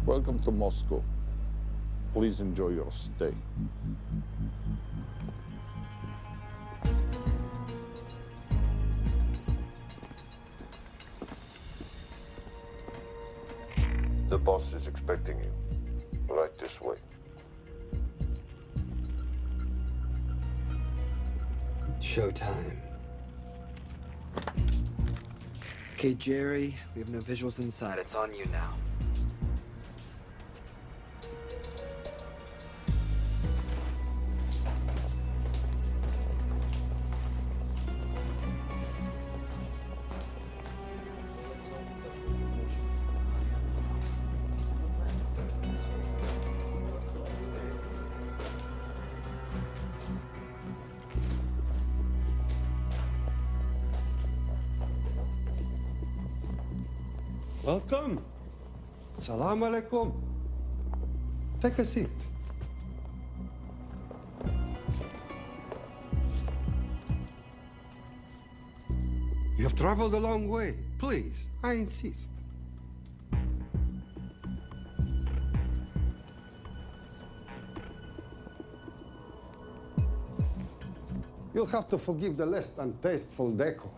Welcome to Moscow. Please enjoy your stay. The boss is expecting you. Right this way. Showtime. Okay, Jerry, we have no visuals inside. It's on you now. Welcome. Salam alaikum. Take a seat. You have traveled a long way. Please, I insist. You'll have to forgive the less than tasteful decor.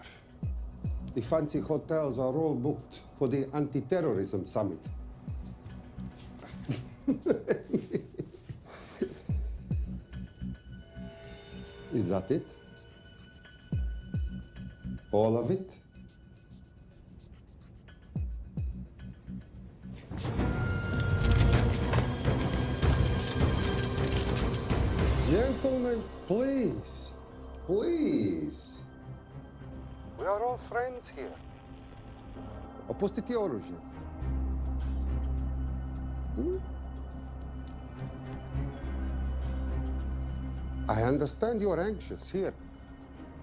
The fancy hotels are all booked for the anti-terrorism summit. Is that it? All of it? Gentlemen, please, please. We are all friends here. Opustite oružje. I understand you are anxious here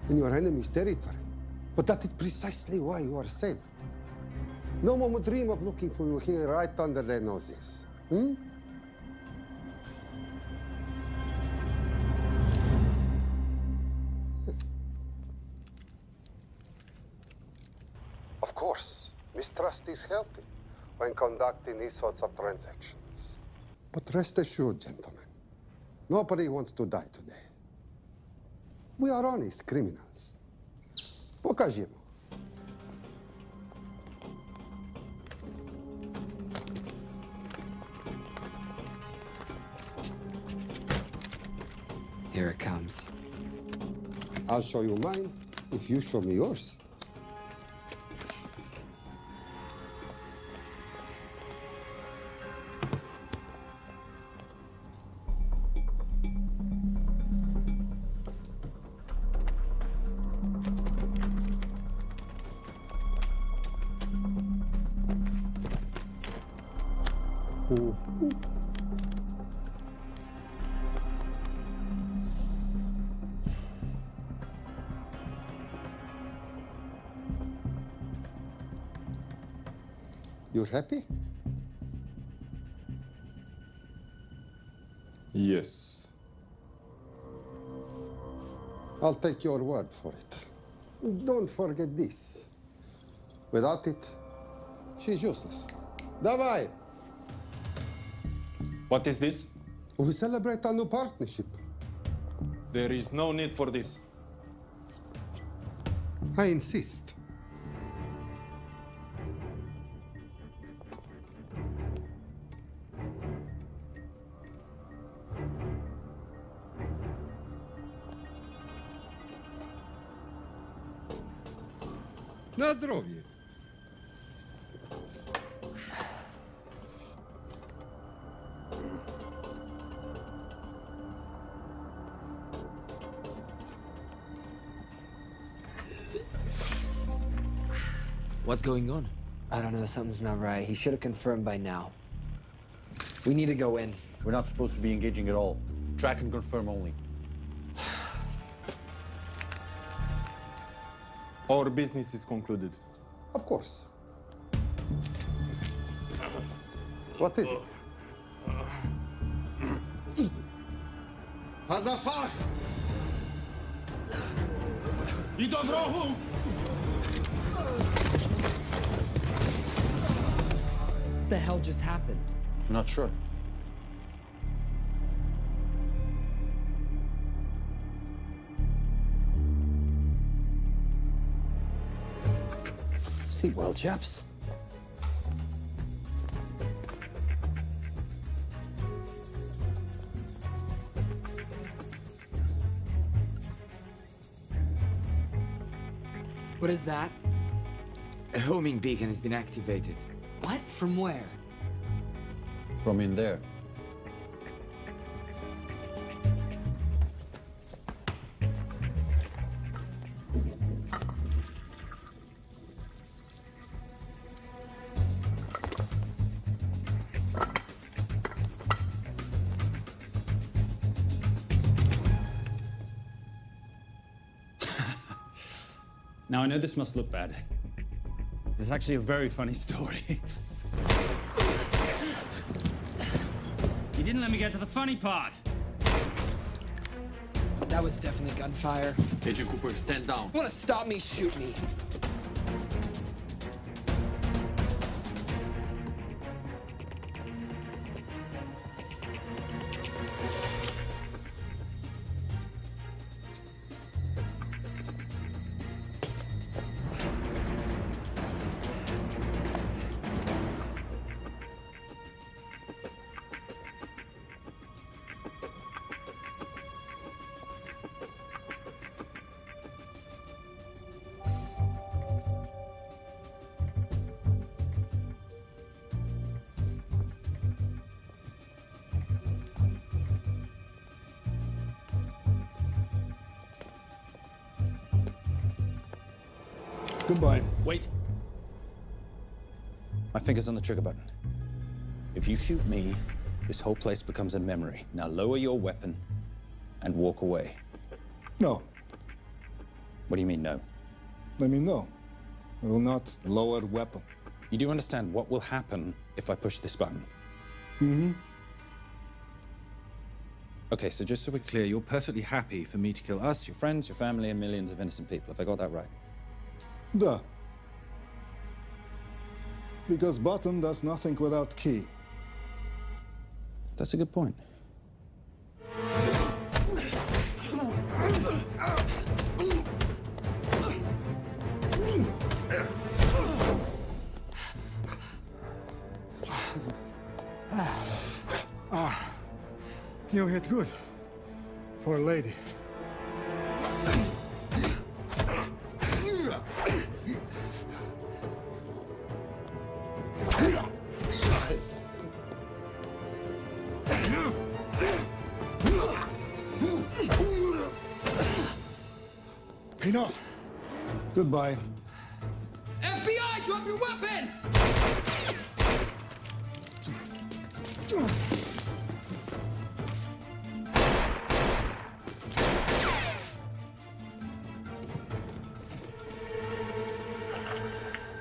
in your enemy's territory, but that is precisely why you are safe. No one would dream of looking for you here right under their noses. Of course, mistrust is healthy when conducting these sorts of transactions. But rest assured, gentlemen, nobody wants to die today. We are honest criminals. Покажемо. Here it comes. I'll show you mine if you show me yours. You're happy? Yes. I'll take your word for it. Don't forget this. Without it, she's useless. Давай! What is this? We celebrate our new partnership. There is no need for this. I insist. На здоровье. What's going on? I don't know, something's not right. He should have confirmed by now. We need to go in. We're not supposed to be engaging at all. Track and confirm only. Our business is concluded. Of course. What is it? Hazafar! I do grochu! What the hell just happened? Not sure. Sleep well, chaps. What is that? A homing beacon has been activated. What? From where? From in there. Now, I know this must look bad. It's actually a very funny story. You didn't let me get to the funny part. That was definitely gunfire. Agent Cooper, stand down. You wanna stop me, shoot me. Goodbye. Wait. My finger's on the trigger button. If you shoot me, this whole place becomes a memory. Now lower your weapon and walk away. No, What do you mean, no? let me know. I will not lower weapon. You do understand what will happen if I push this button? Mm-hmm. Okay, so just so we're clear, you're perfectly happy for me to kill us, your friends, your family, and millions of innocent people. Have I got that right? Duh. Because button does nothing without key. That's a good point. You hit good. For a lady. Enough. Goodbye. FBI, drop your weapon!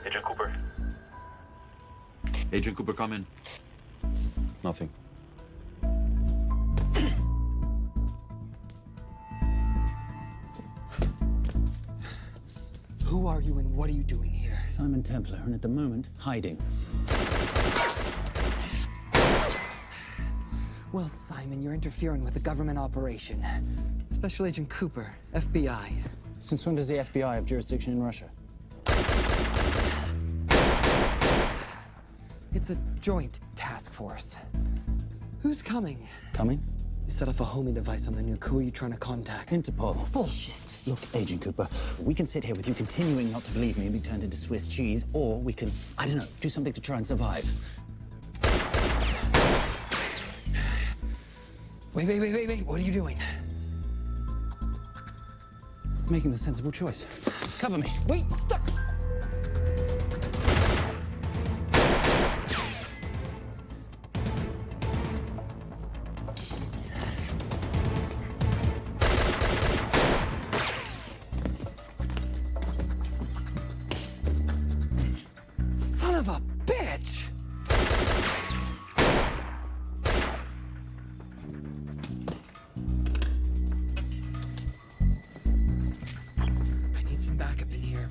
Agent Cooper. Agent Cooper, come in. Nothing. Who are you and what are you doing here? Simon Templar, and at the moment, hiding. Well, Simon, you're interfering with a government operation. Special Agent Cooper, FBI. Since when does the FBI have jurisdiction in Russia? It's a joint task force. Who's coming? Coming? You set off a homing device on the nuke. Who are you trying to contact? Interpol. Bullshit. Look, Agent Cooper, we can sit here with you continuing not to believe me and be turned into Swiss cheese, or we can, I don't know, do something to try and survive. Wait. What are you doing? Making the sensible choice. Cover me. Wait, stop! Son of a bitch! I need some backup in here.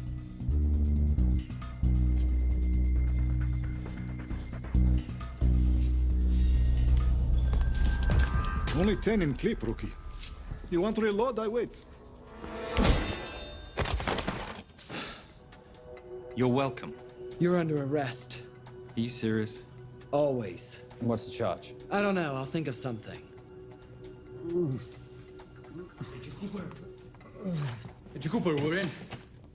Only 10 in clip, rookie. You want to reload? I wait. You're welcome. You're under arrest. Are you serious? Always. What's the charge? I don't know. I'll think of something. Agent Cooper, we're in.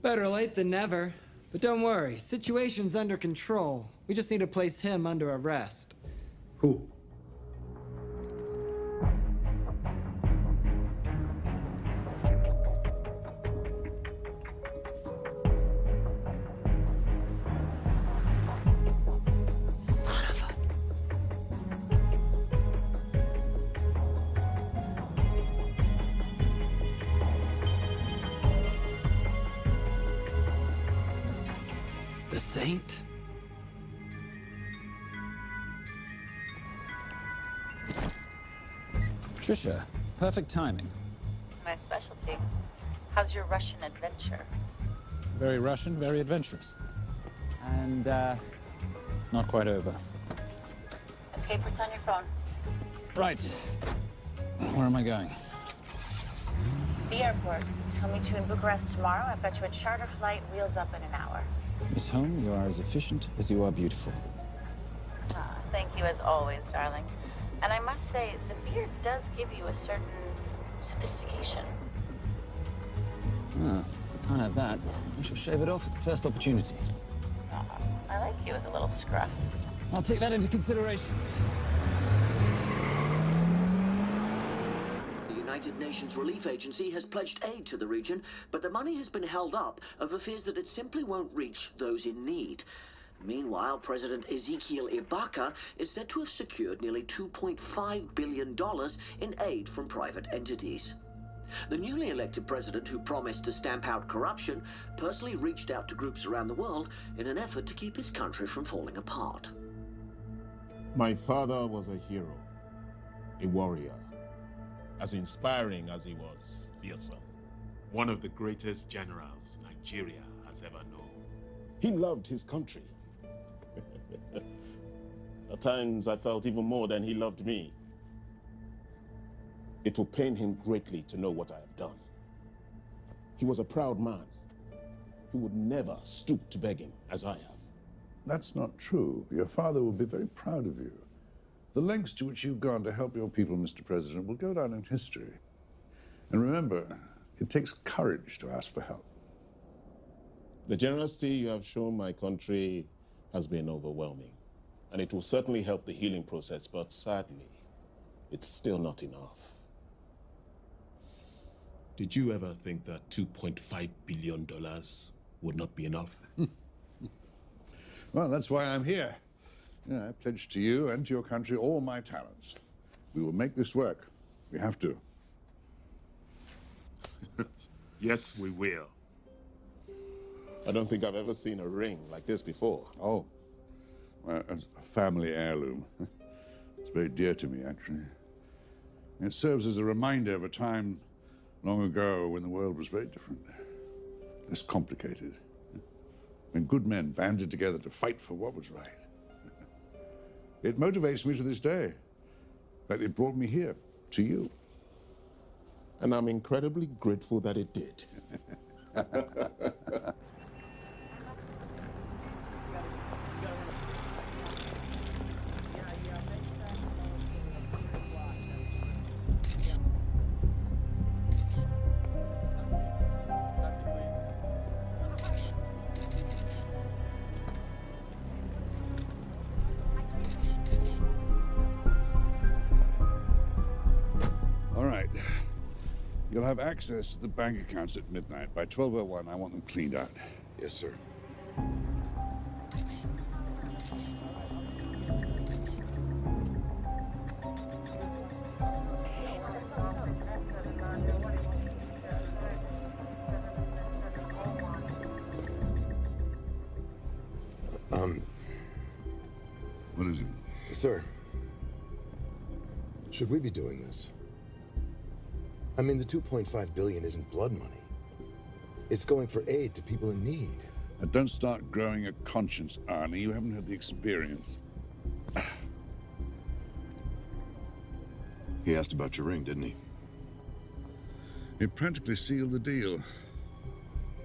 Better late than never. But don't worry. Situation's under control. We just need to place him under arrest. Who? Son of a... The Saint? Patricia, perfect timing. My specialty. How's your Russian adventure? Very Russian, very adventurous. And, not quite over. Escape routes on your phone. Right. Where am I going? The airport. I'll meet you in Bucharest tomorrow. I've got you a charter flight, wheels up in an hour. Miss Holm, you are as efficient as you are beautiful. Ah, thank you as always, darling. And I must say, the beard does give you a certain sophistication. Ah, can't have that. I shall shave it off at the first opportunity. I like you with a little scruff. I'll take that into consideration. The United Nations Relief Agency has pledged aid to the region, but the money has been held up over fears that it simply won't reach those in need. Meanwhile, President Ezekiel Ibaka is said to have secured nearly $2.5 billion in aid from private entities. The newly elected president, who promised to stamp out corruption, personally reached out to groups around the world in an effort to keep his country from falling apart. My father was a hero, a warrior, as inspiring as he was fearsome. One of the greatest generals Nigeria has ever known. He loved his country. At times, I felt even more than he loved me. It will pain him greatly to know what I have done. He was a proud man who would never stoop to begging as I have. That's not true. Your father will be very proud of you. The lengths to which you've gone to help your people, Mr. President, will go down in history. And remember, it takes courage to ask for help. The generosity you have shown my country has been overwhelming, and it will certainly help the healing process, but sadly, it's still not enough. Did you ever think that $2.5 billion would not be enough? Well, that's why I'm here. I pledge to you and to your country all my talents. We will make this work. We have to. Yes, we will. I don't think I've ever seen a ring like this before. Oh, well, it's a family heirloom. It's very dear to me, actually. It serves as a reminder of a time long ago when the world was very different, less complicated, when good men banded together to fight for what was right. It motivates me to this day, but it brought me here, to you. And I'm incredibly grateful that it did. All right. You'll have access to the bank accounts at midnight. By 12:01, I want them cleaned out. Yes, sir. What is it? Sir, should we be doing this? I mean, the $2.5 billion isn't blood money. It's going for aid to people in need. Now, don't start growing a conscience, Arnie. You haven't had the experience. He asked about your ring, didn't he? It practically sealed the deal.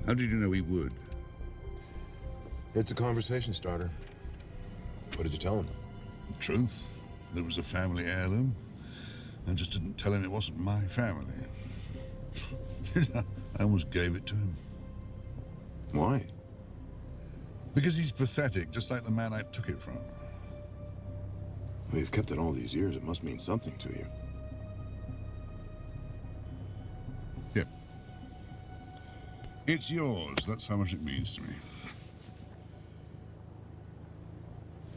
How did you know he would? It's a conversation starter. What did you tell him? The truth. There was a family heirloom. I just didn't tell him it wasn't my family. I almost gave it to him. Why? Because he's pathetic, just like the man I took it from. Well, you've kept it all these years. It must mean something to you. Yep. It's yours. That's how much it means to me.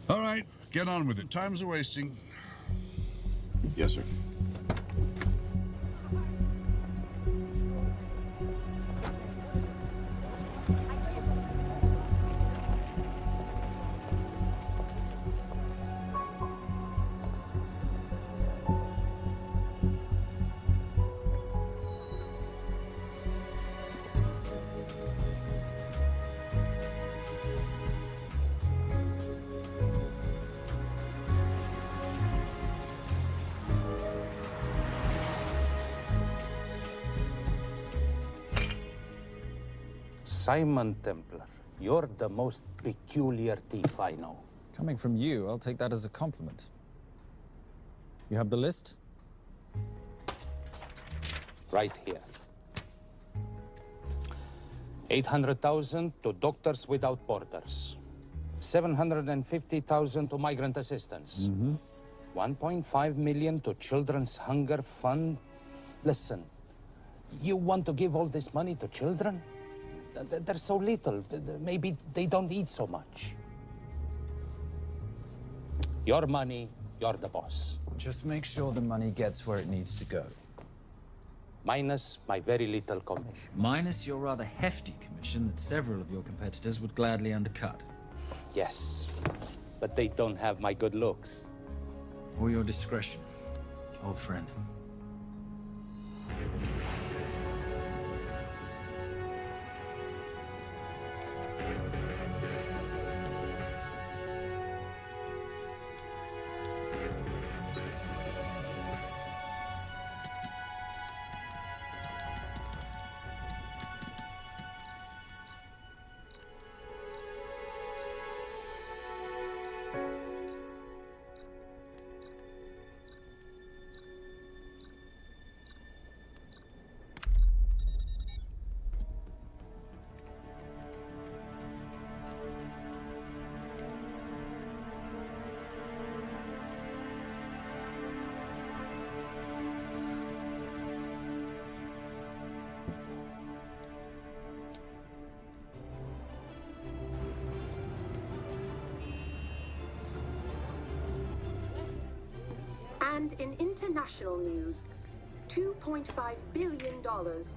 All right, get on with it. Time's a wasting. Yes, sir. Simon Templar, you're the most peculiar thief I know. Coming from you, I'll take that as a compliment. You have the list? Right here. 800,000 to Doctors Without Borders. 750,000 to migrant assistance. 1.5 million to Children's Hunger Fund. Listen, you want to give all this money to children? They're so little. Maybe they don't eat so much. Your money, you're the boss. Just make sure the money gets where it needs to go. Minus my very little commission. Minus your rather hefty commission that several of your competitors would gladly undercut. Yes, but they don't have my good looks. Or your discretion, old friend. And in international news, $2.5 billion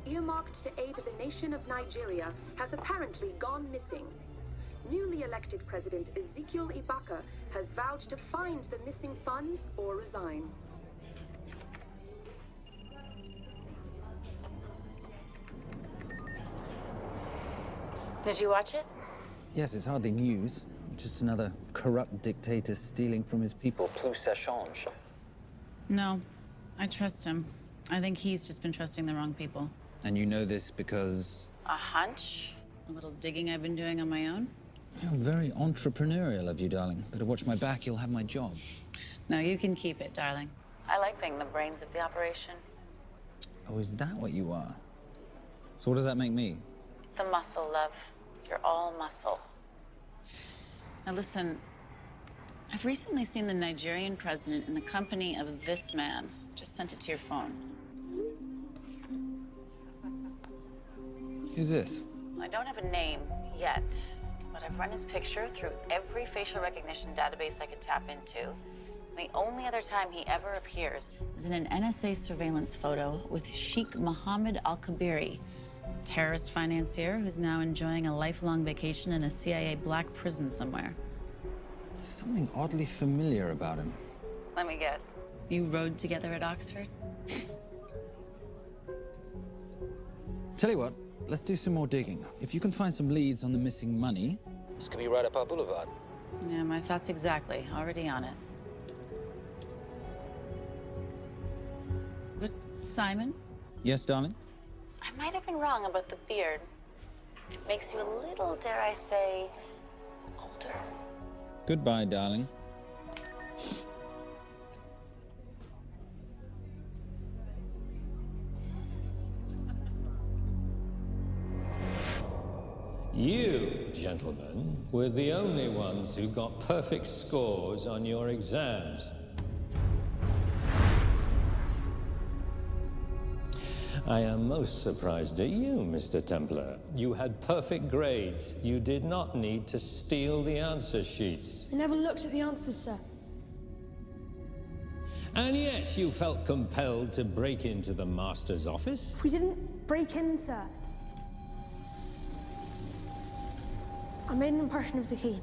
earmarked to aid the nation of Nigeria has apparently gone missing. Newly elected President Ezekiel Ibaka has vowed to find the missing funds or resign. Did you watch it? Yes, it's hardly news. Just another corrupt dictator stealing from his people. Plus ça change. No, I trust him. I think he's just been trusting the wrong people. And you know this because... A hunch? A little digging I've been doing on my own? You're very entrepreneurial of you, darling. Better watch my back, you'll have my job. No, you can keep it, darling. I like being the brains of the operation. Oh, is that what you are? So what does that make me? The muscle, love. You're all muscle. Now listen, I've recently seen the Nigerian president in the company of this man. Just sent it to your phone. Who's this? I don't have a name yet, but I've run his picture through every facial recognition database I could tap into. The only other time he ever appears is in an NSA surveillance photo with Sheikh Mohammed Al-Kabiri, terrorist financier who's now enjoying a lifelong vacation in a CIA black prison somewhere. There's something oddly familiar about him. Let me guess. You rode together at Oxford? Tell you what, let's do some more digging. If you can find some leads on the missing money, this could be right up our boulevard. Yeah, my thoughts exactly. Already on it. Simon, Yes, darling? I might have been wrong about the beard. It makes you a little, dare I say, older. Goodbye, darling. You, gentlemen, were the only ones who got perfect scores on your exams. I am most surprised at you, Mr. Templar. You had perfect grades. You did not need to steal the answer sheets. I never looked at the answers, sir. And yet you felt compelled to break into the master's office? We didn't break in, sir. I made an impression of the key.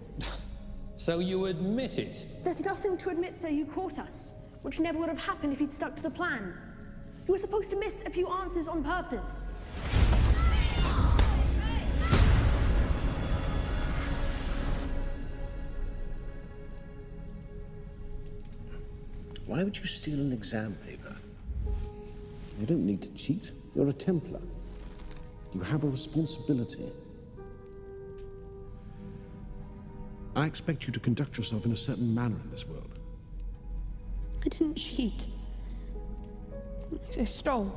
So you admit it? There's nothing to admit, sir. You caught us, which never would have happened if you'd stuck to the plan. You were supposed to miss a few answers on purpose. Why would you steal an exam paper? You don't need to cheat. You're a Templar. You have a responsibility. I expect you to conduct yourself in a certain manner in this world. I didn't cheat. I stole.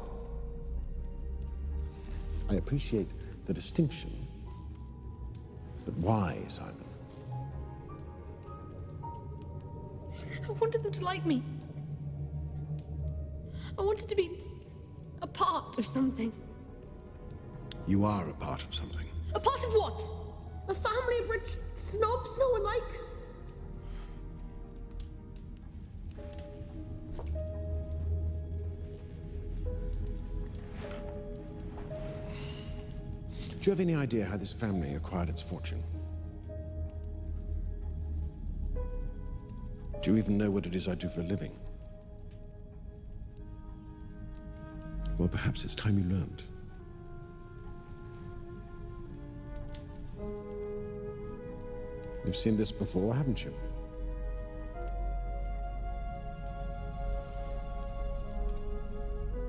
I appreciate the distinction. But why, Simon? I wanted them to like me. I wanted to be a part of something. You are a part of something. A part of what? A family of rich snobs no one likes? Do you have any idea how this family acquired its fortune? Do you even know what it is I do for a living? Well, perhaps it's time you learned. You've seen this before, haven't you?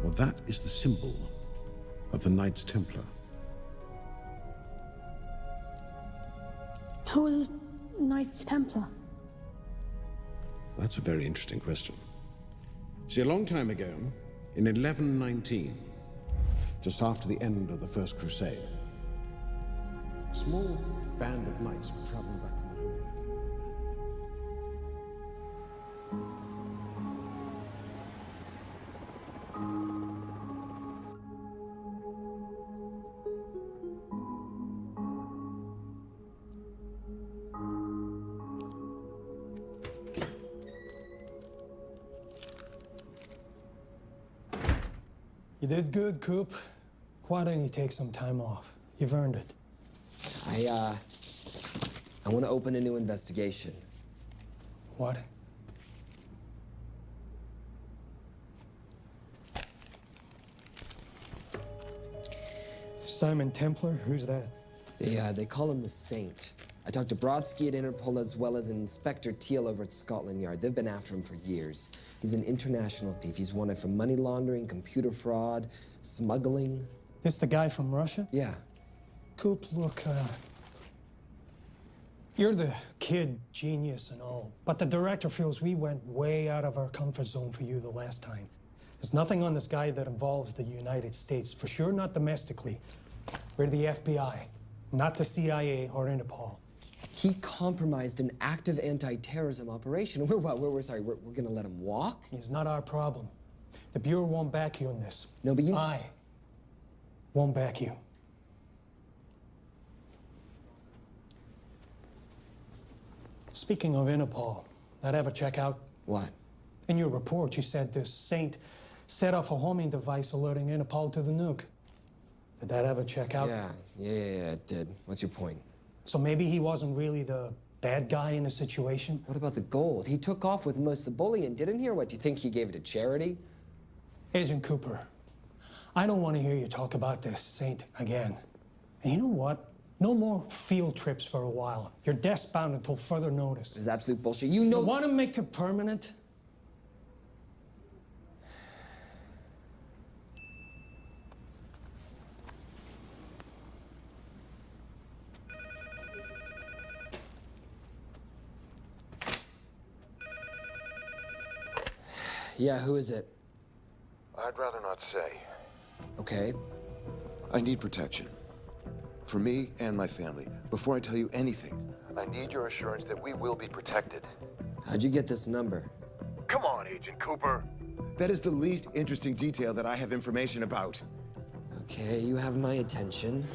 Well, that is the symbol of the Knights Templar. Who are the Knights Templar? That's a very interesting question. See, a long time ago, in 1119, just after the end of the First Crusade, a small band of knights were traveling back from the Holy You did good, Coop. Why don't you take some time off? You've earned it. I want to open a new investigation. What? Simon Templar? Who's that? They call him the Saint. I talked to Brodsky at Interpol as well as Inspector Teal over at Scotland Yard. They've been after him for years. He's an international thief. He's wanted for money laundering, computer fraud, smuggling. This the guy from Russia? Yeah. Coop, look, you're the kid genius and all, but the director feels we went way out of our comfort zone for you the last time. There's nothing on this guy that involves the United States, for sure not domestically. We're the FBI, not the CIA or Interpol. He compromised an active anti-terrorism operation. We're gonna let him walk? He's not our problem. The Bureau won't back you in this. No, but I won't back you. Speaking of Interpol, that ever check out? What? In your report, you said this Saint set off a homing device alerting Interpol to the nuke. Did that ever check out? Yeah, it did. What's your point? So maybe he wasn't really the bad guy in the situation? What about the gold? He took off with most of the bullion, didn't he? Or what, do you think he gave it to charity? Agent Cooper, I don't want to hear you talk about this Saint again. And you know what? No more field trips for a while. You're desk-bound until further notice. It's absolute bullshit. You know— You want to make it permanent? Yeah, who is it? I'd rather not say. Okay. I need protection. For me and my family. Before I tell you anything, I need your assurance that we will be protected. How'd you get this number? Come on, Agent Cooper. That is the least interesting detail that I have information about. Okay, you have my attention.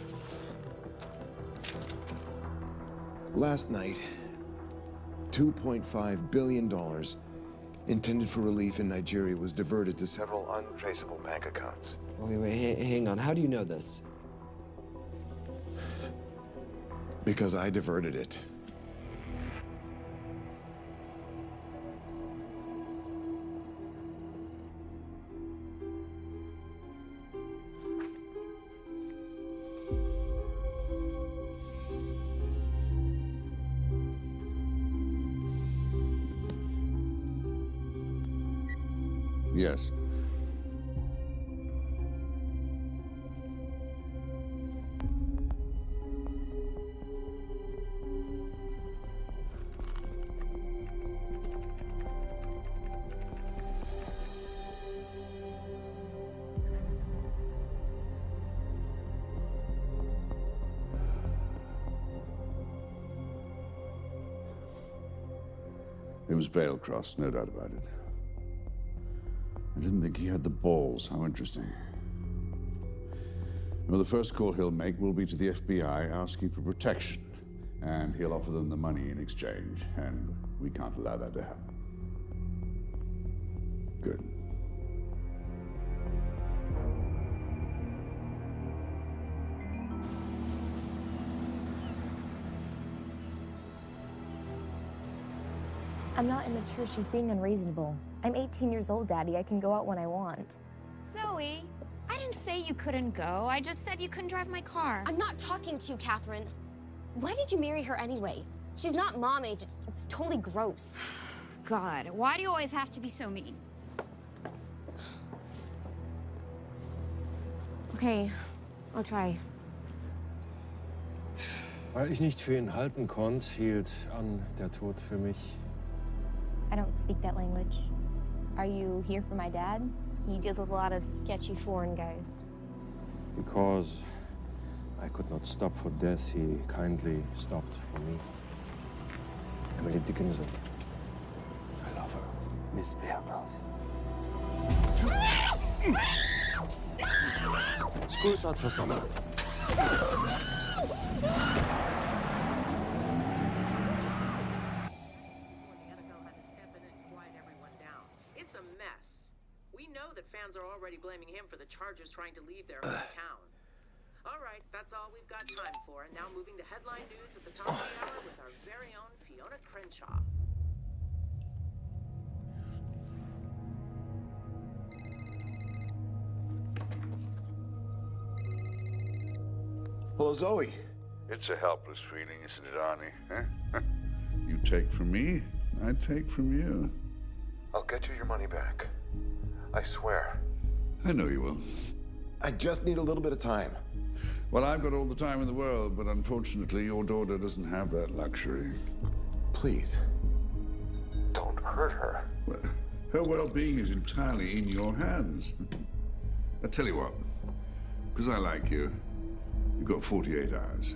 Last night, $2.5 billion intended for relief in Nigeria was diverted to several untraceable bank accounts. Wait, hang on. How do you know this? Because I diverted it. Yes. It was Veilcross, no doubt about it. I didn't think he had the balls. How interesting. Well, the first call he'll make will be to the FBI asking for protection. And he'll offer them the money in exchange. And we can't allow that to happen. Good. I'm not immature. She's being unreasonable. I'm 18 years old, Daddy. I can go out when I want. Zoe, I didn't say you couldn't go. I just said you couldn't drive my car. I'm not talking to you, Catherine. Why did you marry her anyway? She's not mom age. It's totally gross. God, why do you always have to be so mean? Okay, I'll try. Weil ich nicht für ihn halten konnte, hielt an der Tod für mich. I don't speak that language. Are you here for my dad? He deals with a lot of sketchy foreign guys. Because I could not stop for death, he kindly stopped for me. Emily Dickinson. I love her. Miss Veilcross. School's out for summer. It's a mess. We know that fans are already blaming him for the Chargers trying to leave their hometown. All right, that's all we've got time for. And now moving to headline news at the top of the hour with our very own Fiona Crenshaw. Hello, Zoe. It's a helpless feeling, isn't it, Arnie? Huh? You take from me, I take from you. I'll get you your money back. I swear. I know you will. I just need a little bit of time. Well, I've got all the time in the world, but unfortunately, your daughter doesn't have that luxury. Please, don't hurt her. Well, her well-being is entirely in your hands. I tell you what, because I like you, you've got 48 hours.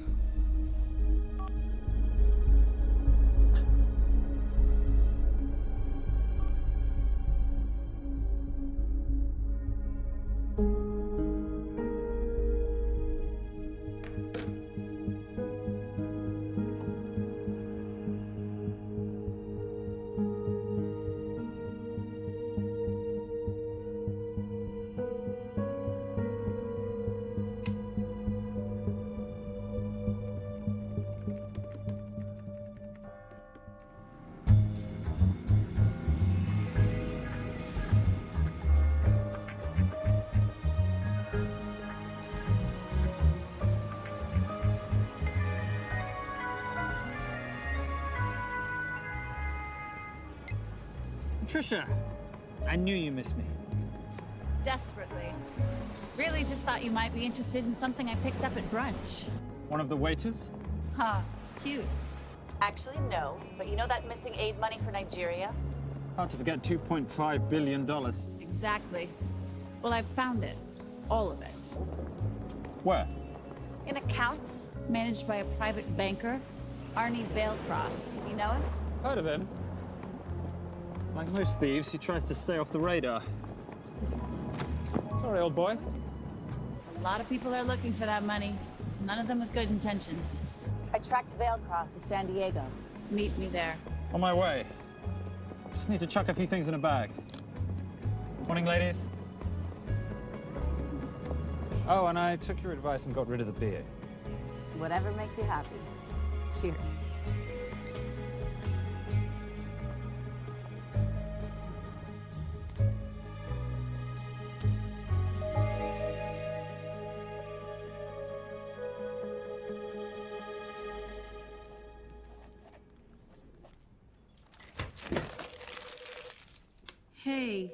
Trisha, I knew you missed me. Desperately. Really just thought you might be interested in something I picked up at brunch. One of the waiters? Huh, cute. Actually, no. But you know that missing aid money for Nigeria? Hard to forget $2.5 billion. Exactly. Well, I've found it. All of it. Where? In accounts managed by a private banker, Arnie Vailcross. You know him? Heard of him. Like most thieves, he tries to stay off the radar. Sorry, old boy. A lot of people are looking for that money. None of them with good intentions. I tracked Vailcross to San Diego. Meet me there. On my way. Just need to chuck a few things in a bag. Morning, ladies. Oh, and I took your advice and got rid of the beer. Whatever makes you happy. Cheers. Hey.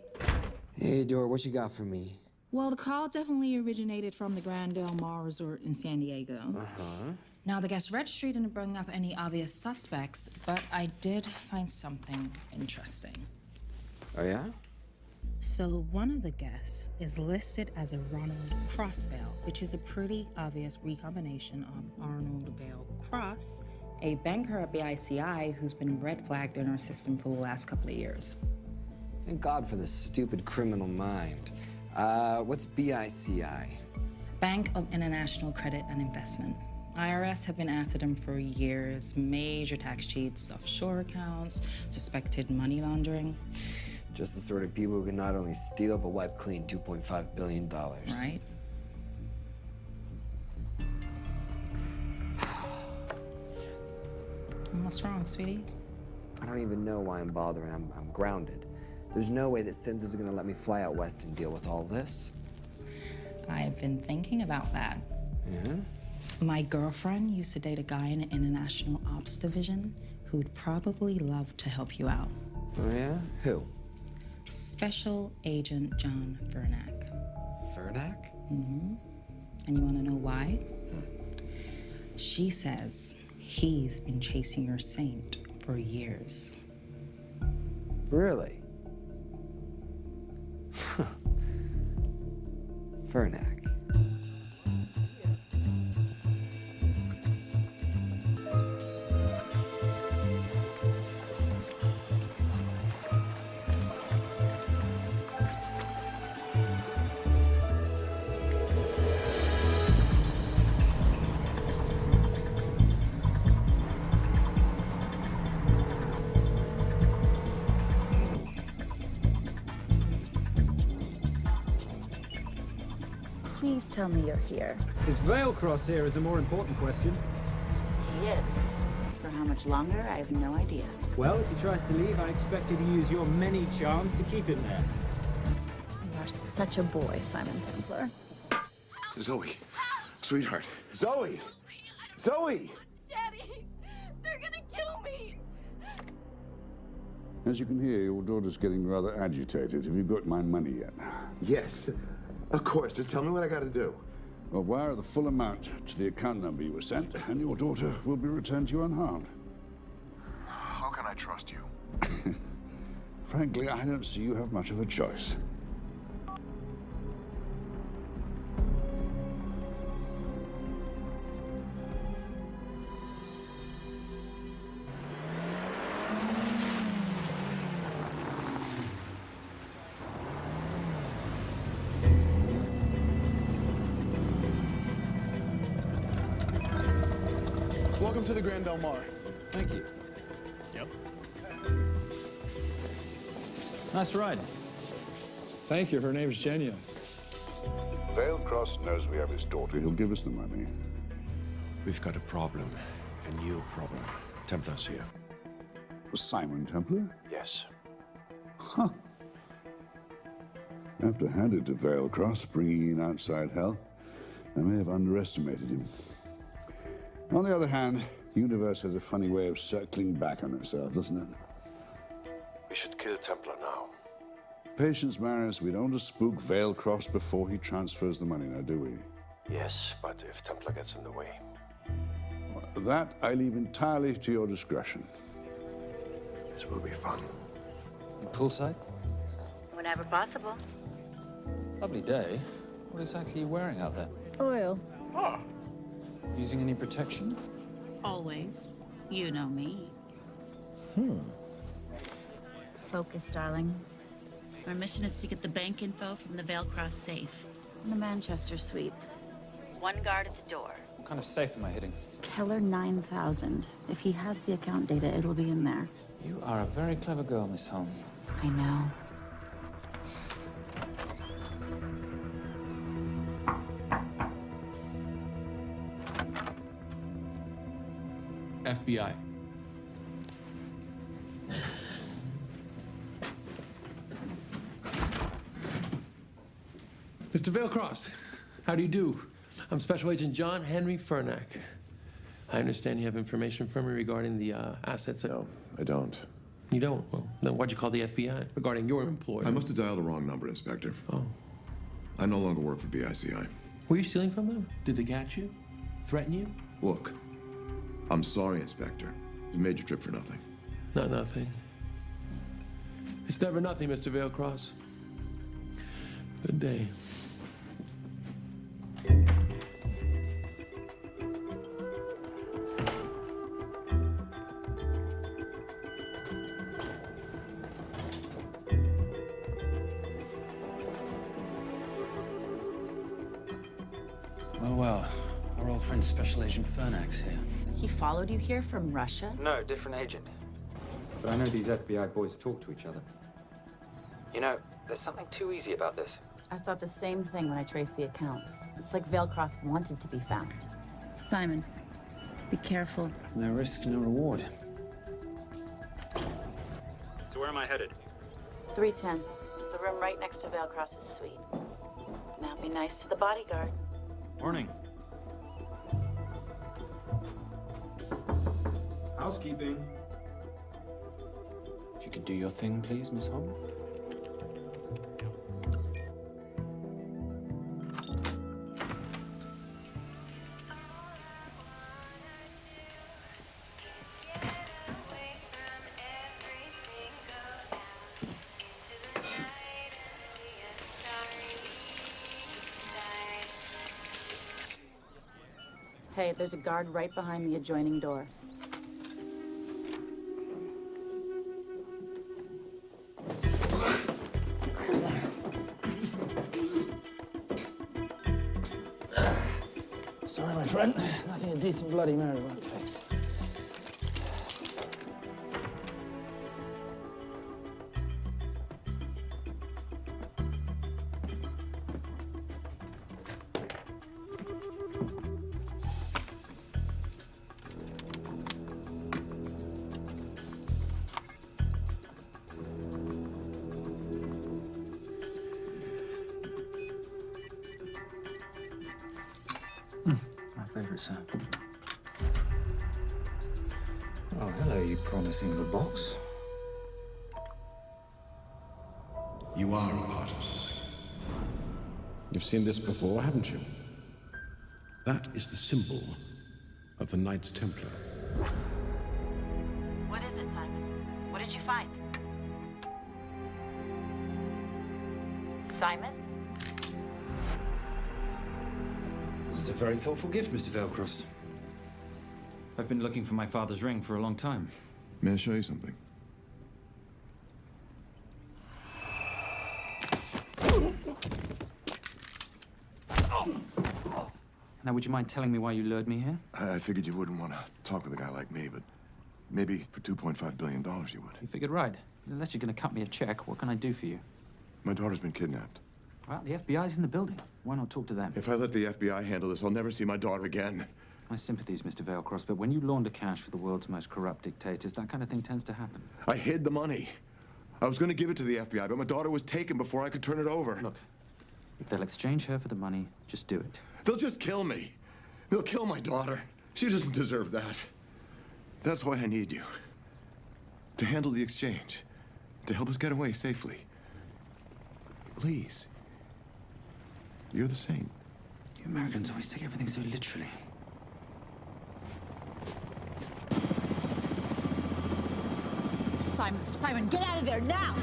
Hey, Dora, what you got for me? Well, the call definitely originated from the Grand Del Mar Resort in San Diego. Uh-huh. Now, the guest registry didn't bring up any obvious suspects, but I did find something interesting. Oh, yeah? So one of the guests is listed as a Ronald Crossvale, which is a pretty obvious recombination of Arnold Vale Cross, a banker at BICI who's been red flagged in our system for the last couple of years. Thank God for the stupid criminal mind. What's BICI? Bank of International Credit and Investment. IRS have been after them for years. Major tax cheats, offshore accounts, suspected money laundering. Just the sort of people who can not only steal, but wipe clean $2.5 billion. Right? What's wrong, sweetie? I don't even know why I'm bothering. I'm grounded. There's no way that Sims is gonna let me fly out west and deal with all this. I've been thinking about that. Yeah? My girlfriend used to date a guy in an international ops division who'd probably love to help you out. Oh, yeah? Who? Special Agent John Vernack. Vernack? Mm-hmm. And you want to know why? She says he's been chasing your saint for years. Really? Vernack. Please tell me you're here. Is Vailcross here is a more important question. He is. For how much longer, I have no idea. Well, if he tries to leave, I expect you to use your many charms to keep him there. You are such a boy, Simon Templar. Zoe, sweetheart. Zoe! Zoe! Daddy, they're gonna kill me. As you can hear, your daughter's getting rather agitated. Have you got my money yet? Yes, of course. Just tell me what I gotta do. Well, wire the full amount to the account number you were sent, and your daughter will be returned to you unharmed. How can I trust you? Frankly, I don't see you have much of a choice. Welcome to the Grand Del Mar. Thank you. Yep. Nice ride. Thank you. Her name's Genya. Vailcross knows we have his daughter. He'll give us the money. We've got a problem. A new problem. Templar's here. Simon Templar? Yes. Huh. I have to hand it to Vailcross, bringing in outside help. I may have underestimated him. On the other hand, the universe has a funny way of circling back on itself, doesn't it? We should kill Templar now. Patience, Maris. We don't want to spook Vailcross before he transfers the money, now, do we? Yes, but if Templar gets in the way. That I leave entirely to your discretion. This will be fun. Poolside? Whenever possible. Lovely day. What exactly are you wearing out there? Oil. Using any protection? Always. You know me. Hmm. Focus, darling. Our mission is to get the bank info from the Veilcross safe. It's in the Manchester suite. One guard at the door. What kind of safe am I hitting? Keller 9000. If he has the account data, it'll be in there. You are a very clever girl, Miss Holmes. I know. FBI. Mr. Veilcross, how do you do? I'm Special Agent John Henry Fernack. I understand you have information from me regarding the assets. No, I don't. You don't? Well, then why'd you call the FBI regarding your employer? I must have dialed the wrong number, Inspector. Oh. I no longer work for BICI. Were you stealing from them? Did they catch you? Threaten you? Look, I'm sorry, Inspector. You made your trip for nothing. Not nothing. It's never nothing, Mr. Veilcross. Good day. Well, our old friend Special Agent Fernack's here. He followed you here from Russia? No, different agent. But I know these FBI boys talk to each other. You know, there's something too easy about this. I thought the same thing when I traced the accounts. It's like Veilcross wanted to be found. Simon, be careful. No risk, no reward. So where am I headed? 310. The room right next to Veilcross's suite. Now be nice to the bodyguard. Morning. Housekeeping. If you could do your thing, please, Miss Holmes. Hey, there's a guard right behind the adjoining door. Sorry, my friend. Nothing a decent Bloody Mary won't fix. My favorite sound. Oh, hello, you promising little box. You are a part of something. You've seen this before, haven't you? That is the symbol of the Knights Templar. What is it, Simon? What did you find? Simon? This is a very thoughtful gift, Mr. Veilcross. I've been looking for my father's ring for a long time. May I show you something? Now, would you mind telling me why you lured me here? I figured you wouldn't want to talk with a guy like me, but maybe for $2.5 billion you would. You figured right. Unless you're going to cut me a check, what can I do for you? My daughter's been kidnapped. Well, the FBI's in the building. Why not talk to them? If I let the FBI handle this, I'll never see my daughter again. My sympathies, Mr. Veilcross, but when you launder cash for the world's most corrupt dictators, that kind of thing tends to happen. I hid the money. I was going to give it to the FBI, but my daughter was taken before I could turn it over. Look, if they'll exchange her for the money, just do it. They'll just kill me. They'll kill my daughter. She doesn't deserve that. That's why I need you. To handle the exchange. To help us get away safely. Please. You're the saint. You Americans always take everything so literally. Simon, get out of there now!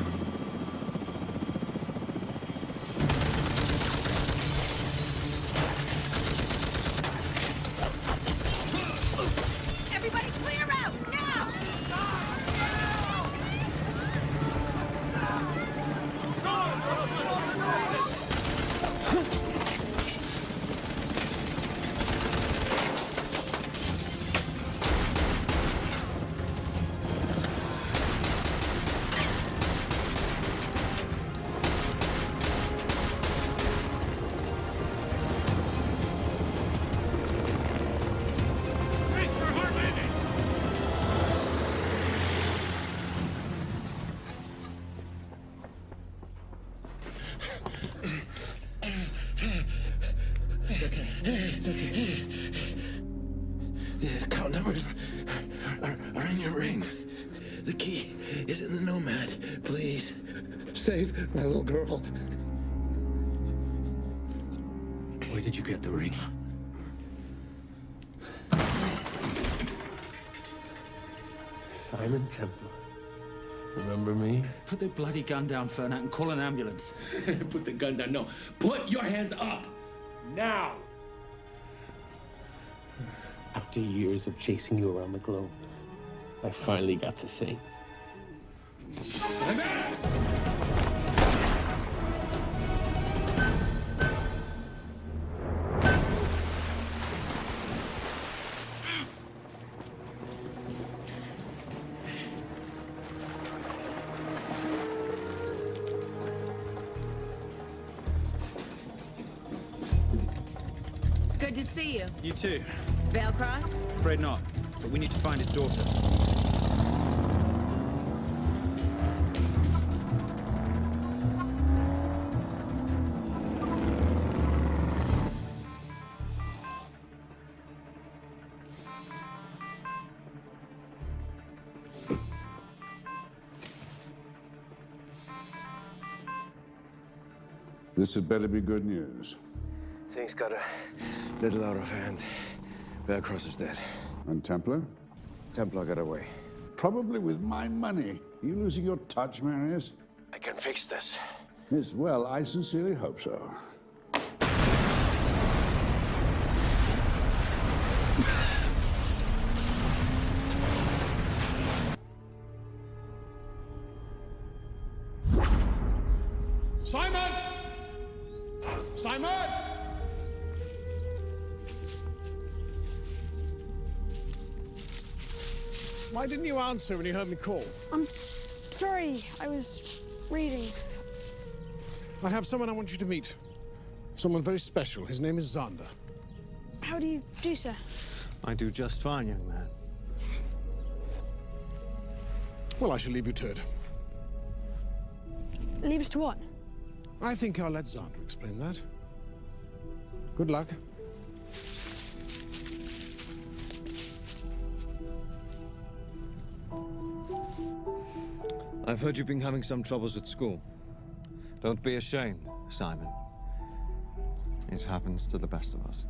It's okay. It's okay. The account numbers are in your ring. The key is in the Nomad. Please, save my little girl. Where did you get the ring? Simon Templar. Remember me? Put the bloody gun down, Fernak, and call an ambulance. Put the gun down. No. Put your hands up! Now! After years of chasing you around the globe, I finally got the saint. Good to see you. You too. Vale Cross? Afraid not, but we need to find his daughter. This had better be good news. Things got a little out of hand. Vale Cross is dead. And Templar? Templar got away. Probably with my money. Are you losing your touch, Marius? I can fix this. Yes, well, I sincerely hope so. Simon! Simon! Why didn't you answer when you heard me call? I'm sorry, I was reading. I have someone I want you to meet. Someone very special. His name is Xander. How do you do, sir? I do just fine, young man. Well, I shall leave you to it. Leave us to what? I think I'll let Xander explain that. Good luck. I've heard you've been having some troubles at school. Don't be ashamed, Simon. It happens to the best of us.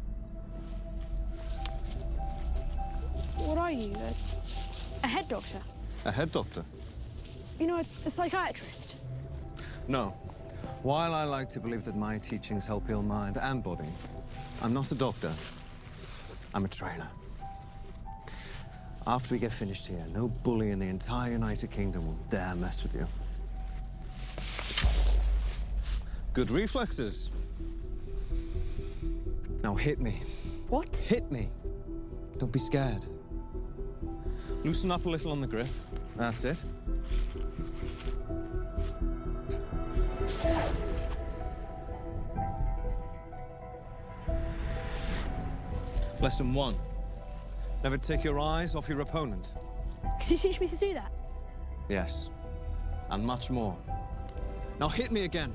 What are you? A head doctor? A head doctor? You know, a psychiatrist? No. While I like to believe that my teachings help heal mind and body, I'm not a doctor. I'm a trainer. After we get finished here, no bully in the entire United Kingdom will dare mess with you. Good reflexes. Now hit me. What? Hit me. Don't be scared. Loosen up a little on the grip. That's it. Lesson 1. Never take your eyes off your opponent. Can you teach me to do that? Yes. And much more. Now hit me again.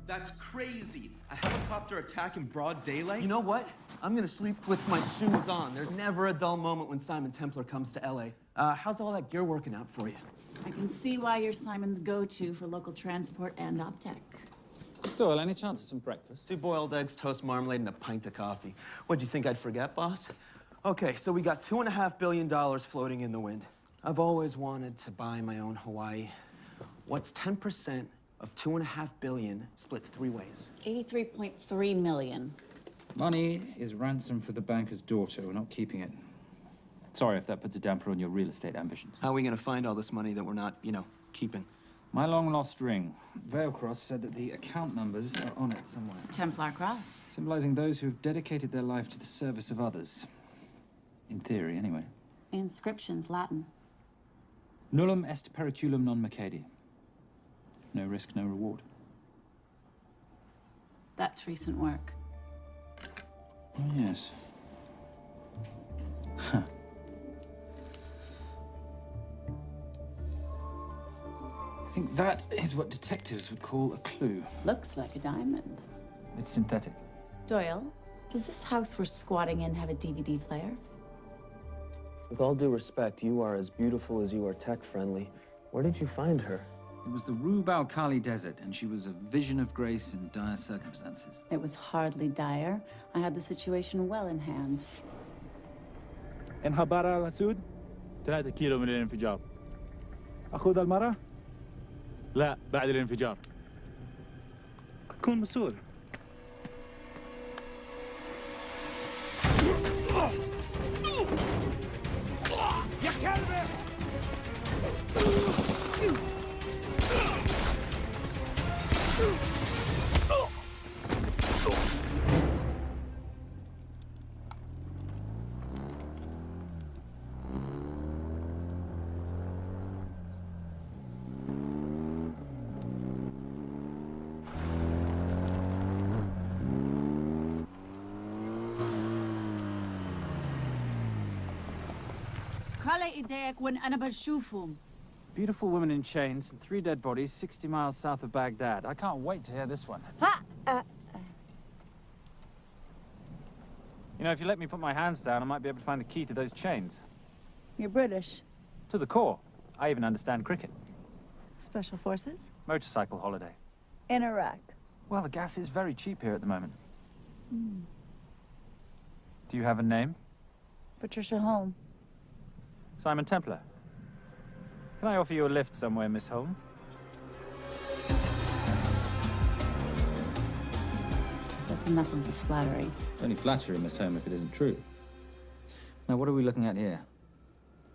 That's crazy. A helicopter attack in broad daylight? You know what? I'm gonna sleep with my shoes on. There's never a dull moment when Simon Templar comes to LA. How's all that gear working out for you? I can see why you're Simon's go-to for local transport and OpTech. Doyle, any chance of some breakfast? 2 boiled eggs, toast, marmalade, and a pint of coffee. What'd you think I'd forget, boss? Okay, so we got $2.5 billion floating in the wind. I've always wanted to buy my own Hawaii. What's 10% of $2.5 billion split 3 ways? 83.3 million. Money is ransom for the banker's daughter. We're not keeping it. Sorry if that puts a damper on your real estate ambitions. How are we gonna find all this money that we're not, keeping? My long-lost ring. Vale Cross said that the account numbers are on it somewhere. Templar Cross. Symbolizing those who've dedicated their life to the service of others. In theory, anyway. Inscription's Latin. Nullum est periculum non mercedi. No risk, no reward. That's recent work. Oh, yes. Huh. I think that is what detectives would call a clue. Looks like a diamond. It's synthetic. Doyle, does this house we're squatting in have a DVD player? With all due respect, you are as beautiful as you are tech-friendly. Where did you find her? It was the Rub al Khali Desert, and she was a vision of grace in dire circumstances. It was hardly dire. I had the situation well in hand. انخبار على سود 3 كيلو من الانفجار. أخذ المرة؟ لا بعد الانفجار. كون مسؤول. يا كلب! Beautiful woman in chains and 3 dead bodies 60 miles south of Baghdad. I can't wait to hear this one. You know, if you let me put my hands down, I might be able to find the key to those chains. You're British. To the core. I even understand cricket. Special Forces? Motorcycle holiday. In Iraq. Well, the gas is very cheap here at the moment. Do you have a name? Patricia Holm. Simon Templar. Can I offer you a lift somewhere, Miss Holm? That's enough of the flattery. It's only flattery, Miss Holm, if it isn't true. Now, what are we looking at here?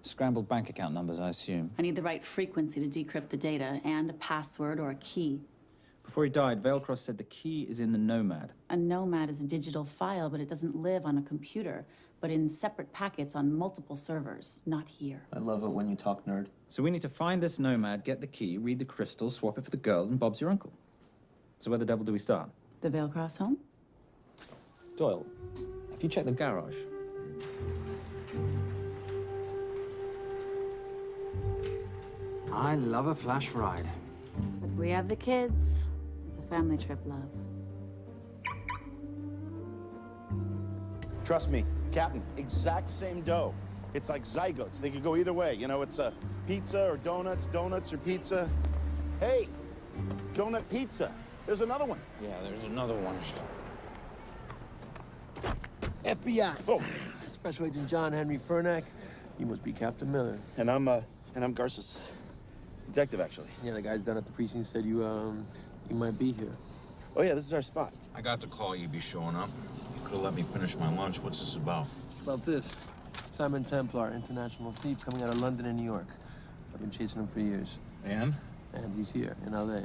Scrambled bank account numbers, I assume. I need the right frequency to decrypt the data and a password or a key. Before he died, Veilcross said the key is in the Nomad. A Nomad is a digital file, but it doesn't live on a computer, but in separate packets on multiple servers, not here. I love it when you talk nerd. So we need to find this Nomad, get the key, read the crystal, swap it for the girl, and Bob's your uncle. So where the devil do we start? The Veilcross home? Doyle, have you checked the garage? I love a flash ride. We have the kids. It's a family trip, love. Trust me, Captain, exact same dough. It's like zygotes. They could go either way. You know, it's a pizza or donuts, donuts or pizza. Hey, donut pizza. There's another one. Yeah, there's another one. FBI. Oh. Special Agent John Henry Furnack. You must be Captain Miller. And I'm Garces. Detective, actually. Yeah, the guys down at the precinct said you might be here. Oh, yeah, this is our spot. I got the call you'd be showing up. You could have let me finish my lunch. What's this about? About this. Simon Templar, international thief coming out of London and New York. I've been chasing him for years. And? And he's here, in L.A.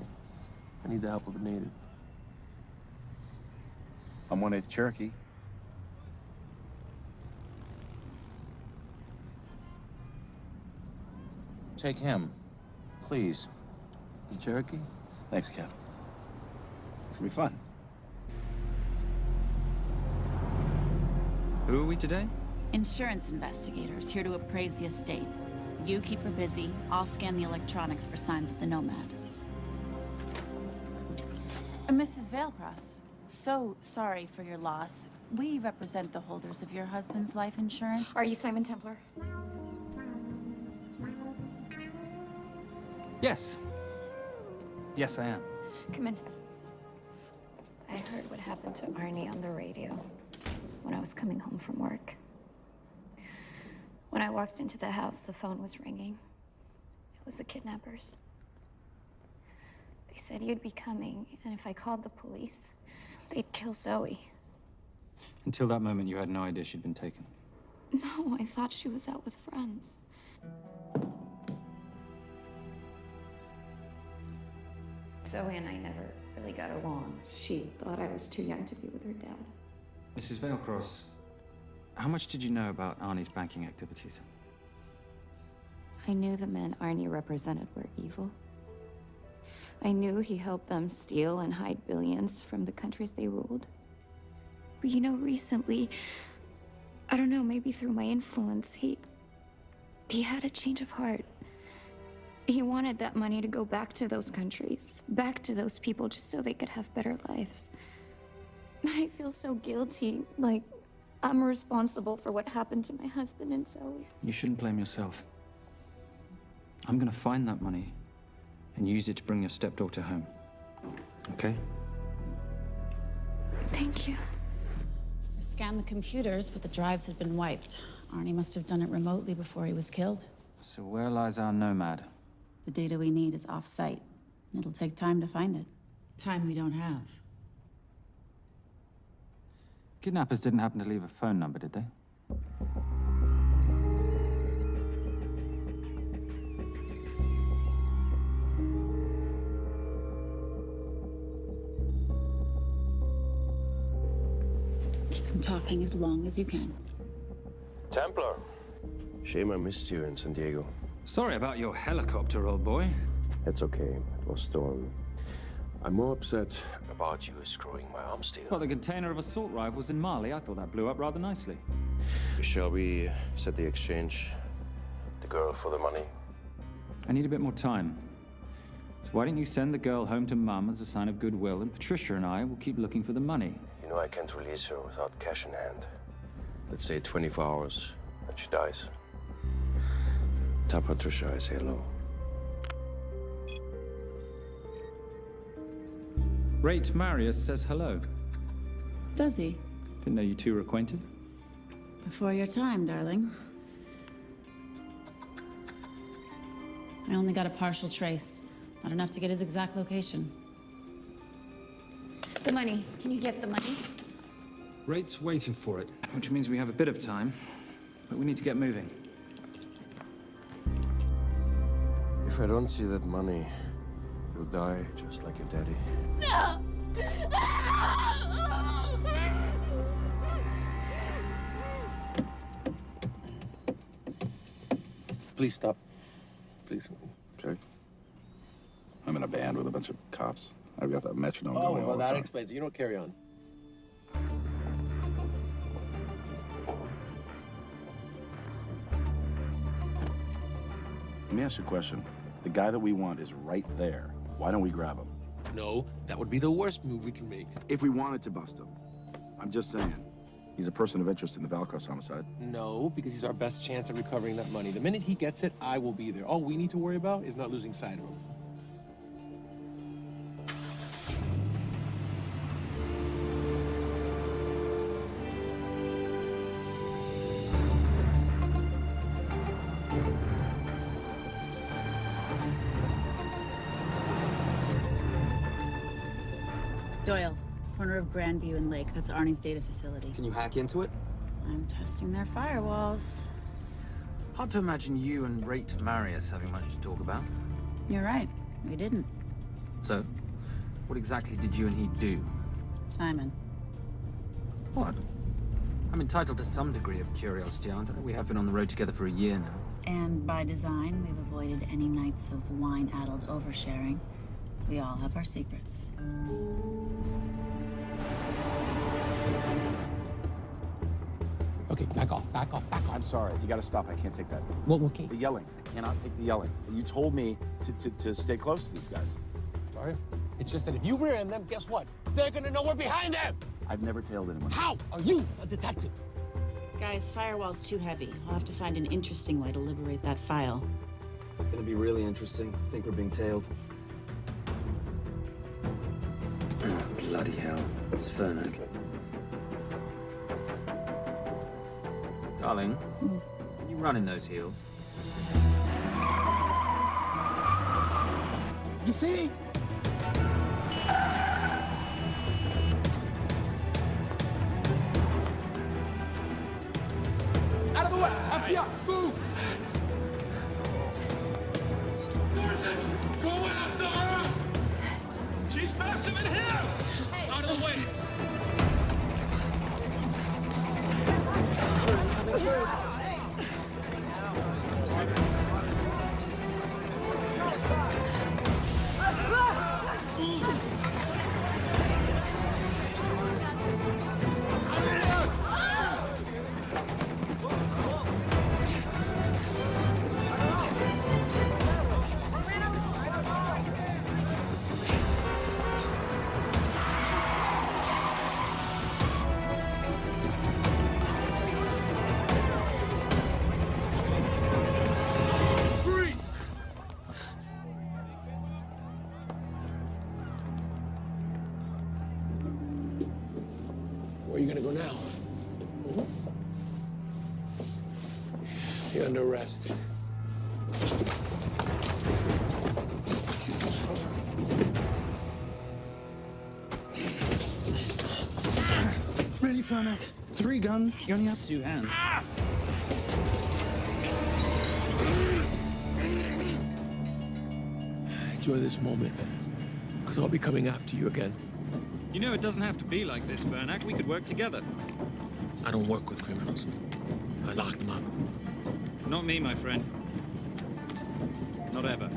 I need the help of a native. I'm 1/8 Cherokee. Take him, please. The Cherokee? Thanks, Cap. It's gonna be fun. Who are we today? Insurance investigators here to appraise the estate. You keep her busy. I'll scan the electronics for signs of the Nomad. Mrs. Veilcross, so sorry for your loss. We represent the holders of your husband's life insurance. Are you Simon Templar? Yes. Yes, I am. Come in. I heard what happened to Arnie on the radio when I was coming home from work. When I walked into the house, the phone was ringing. It was the kidnappers. They said you'd be coming, and if I called the police, they'd kill Zoe. Until that moment, you had no idea she'd been taken. No, I thought she was out with friends. Zoe and I never really got along. She thought I was too young to be with her dad. Mrs. Veilcross, how much did you know about Arnie's banking activities? I knew the men Arnie represented were evil. I knew he helped them steal and hide billions from the countries they ruled. You know, recently, I don't know, maybe through my influence, he had a change of heart. He wanted that money to go back to those countries, back to those people, just so they could have better lives. But I feel so guilty, like I'm responsible for what happened to my husband and Zoe. You shouldn't blame yourself. I'm gonna find that money and use it to bring your stepdaughter home. Okay? Thank you. I scanned the computers, but the drives had been wiped. Arnie must have done it remotely before he was killed. So where lies our nomad? The data we need is off-site. It'll take time to find it. Time we don't have. Kidnappers didn't happen to leave a phone number, did they? Keep them talking as long as you can. Templar. Shame I missed you in San Diego. Sorry about your helicopter, old boy. It's okay. It was stormy. I'm more upset about you screwing my arms deal. Well, the container of assault rifles in Mali, I thought that blew up rather nicely. Shall we set the exchange? The girl for the money? I need a bit more time. So why don't you send the girl home to Mum as a sign of goodwill, and Patricia and I will keep looking for the money. You know I can't release her without cash in hand. Let's say 24 hours, and she dies. Tell Patricia I say hello. Rate Marius says hello. Does he? Didn't know you two were acquainted. Before your time, darling. I only got a partial trace. Not enough to get his exact location. The money. Can you get the money? Rate's waiting for it, which means we have a bit of time, but we need to get moving. If I don't see that money, you'll die just like your daddy. No! Please stop. Please. Okay. I'm in a band with a bunch of cops. I've got that metronome going all well, the that time. explains it. You don't carry on. Let me ask you a question. The guy that we want is right there. Why don't we grab him? No, that would be the worst move we can make. If we wanted to bust him. I'm just saying. He's a person of interest in the Valkos homicide. No, because he's our best chance at recovering that money. The minute he gets it, I will be there. All we need to worry about is not losing sight of him. Doyle, corner of Grandview and Lake. That's Arnie's data facility. Can you hack into it? I'm testing their firewalls. Hard to imagine you and Rate Marius having much to talk about. You're right. We didn't. So, what exactly did you and he do? Simon. What? I'm entitled to some degree of curiosity, aren't I? We have been on the road together for a year now. And by design, we've avoided any nights of wine-addled oversharing. We all have our secrets. Okay, back off, back off, back off. I'm sorry. You gotta stop. I can't take that. Well, okay. The yelling. I cannot take the yelling. You told me to stay close to these guys. Sorry. It's just that if you rear end them, guess what? They're gonna know we're behind them! I've never tailed anyone. How are you a detective? Guys, firewall's too heavy. I'll have to find an interesting way to liberate that file. Gonna be really interesting. I think we're being tailed. Oh, bloody hell. It's Fernet. Darling, can you run in those heels? You see? Out of the way! FBI! Move! Horses! Go after her! She's faster than him! Out of the way! Where are you gonna go now? You're under arrest. Really, Fernac? 3 guns? You only have 2 hands. Enjoy this moment, because I'll be coming after you again. You know, it doesn't have to be like this, Fernac. We could work together. I don't work with criminals. I lock them up. Not me, my friend. Not ever.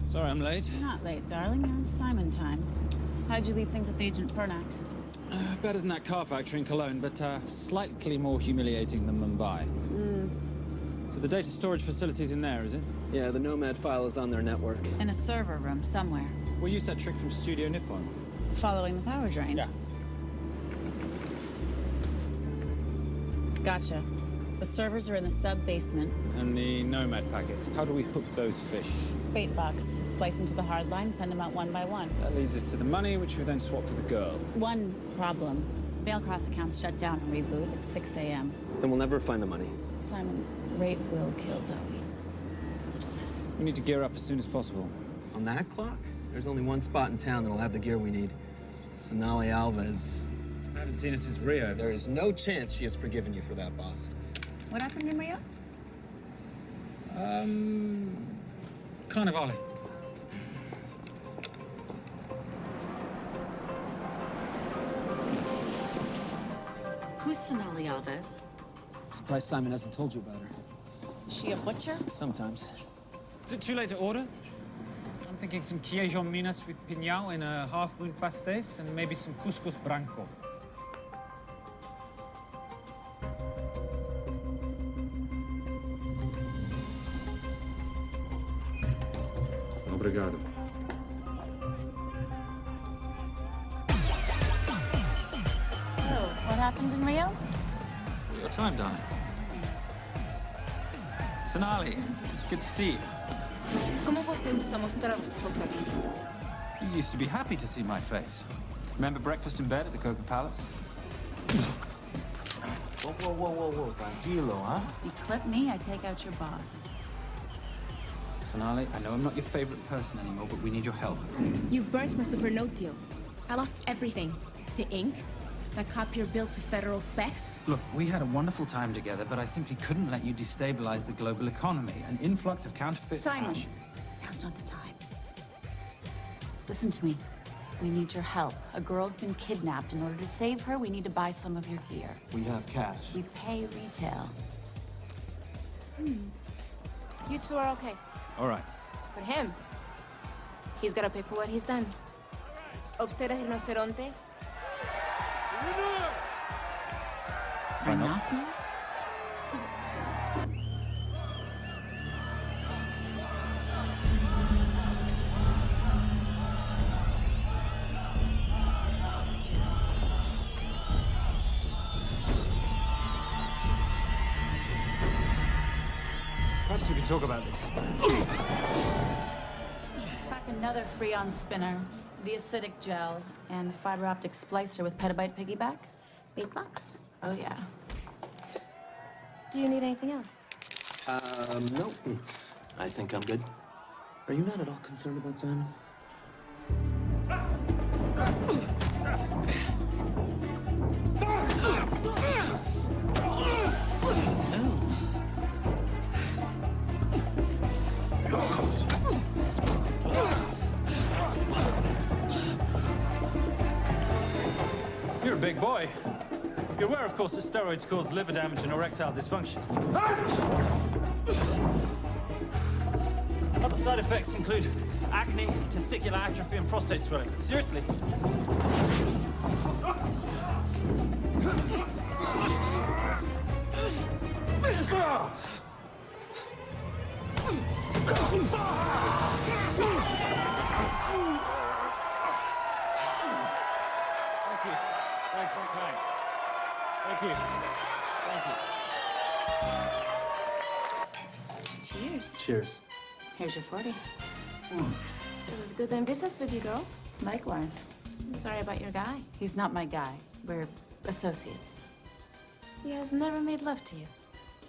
Sorry I'm late. You're not late, darling. You're on Simon time. How'd you leave things with Agent Fernac? Better than that car factory in Cologne, but slightly more humiliating than Mumbai. So the data storage facility's in there, is it? Yeah, the Nomad file is on their network. In a server room somewhere. We'll use that trick from Studio Nippon. Following the power drain? Yeah. Gotcha. The servers are in the sub-basement. And the Nomad packets. How do we hook those fish? Bait box. Splice into the hard line, send them out one by one. That leads us to the money, which we then swap for the girl. One problem. Mailcross accounts shut down and reboot at 6 a.m. Then we'll never find the money. Simon, rape will kill Zoe. We need to gear up as soon as possible. On that clock? There's only one spot in town that'll have the gear we need. Sonali Alves. I haven't seen her since Rio. There is no chance she has forgiven you for that, boss. What happened in Rio? Carnivale. Who's Sonali Alves? Surprised Simon hasn't told you about her. Is she a butcher? Sometimes. Is it too late to order? I'm thinking some Queijo Minas with piñao in a half-moon pastéis and maybe some couscous branco. Obrigado. Oh, what happened in Rio? Your time, darling. Sonali, good to see you. Como você usa mostrar o seu rosto aqui? You used to be happy to see my face. Remember breakfast in bed at the Coca Palace? Whoa. Tranquilo, huh? You clip me, I take out your boss. Sonali, I know I'm not your favorite person anymore, but we need your help. You burnt my Supernote deal. I lost everything. The ink, that copier built to federal specs. Look, we had a wonderful time together, but I simply couldn't let you destabilize the global economy. An influx of counterfeit Simon, cash. now's not the time. Listen to me. We need your help. A girl's been kidnapped. In order to save her, we need to buy some of your gear. We have cash. We pay retail. You two are okay. All right. But him, he's gotta pay for what he's done. Obter el rinoceronte. Rhinoceros? Perhaps we could talk about this. It's back another Freon spinner, the acidic gel, and the fiber optic splicer with petabyte piggyback. Big bucks. Oh, yeah. Do you need anything else? No. I think I'm good. Are you not at all concerned about Simon? You're a big boy. You're aware, of course, that steroids cause liver damage and erectile dysfunction. Other side effects include acne, testicular atrophy, and prostate swelling. Seriously. Thank you. Cheers. Cheers. Here's your 40. It was good doing business with you, girl. Likewise. I'm sorry about your guy. He's not my guy. We're associates. He has never made love to you.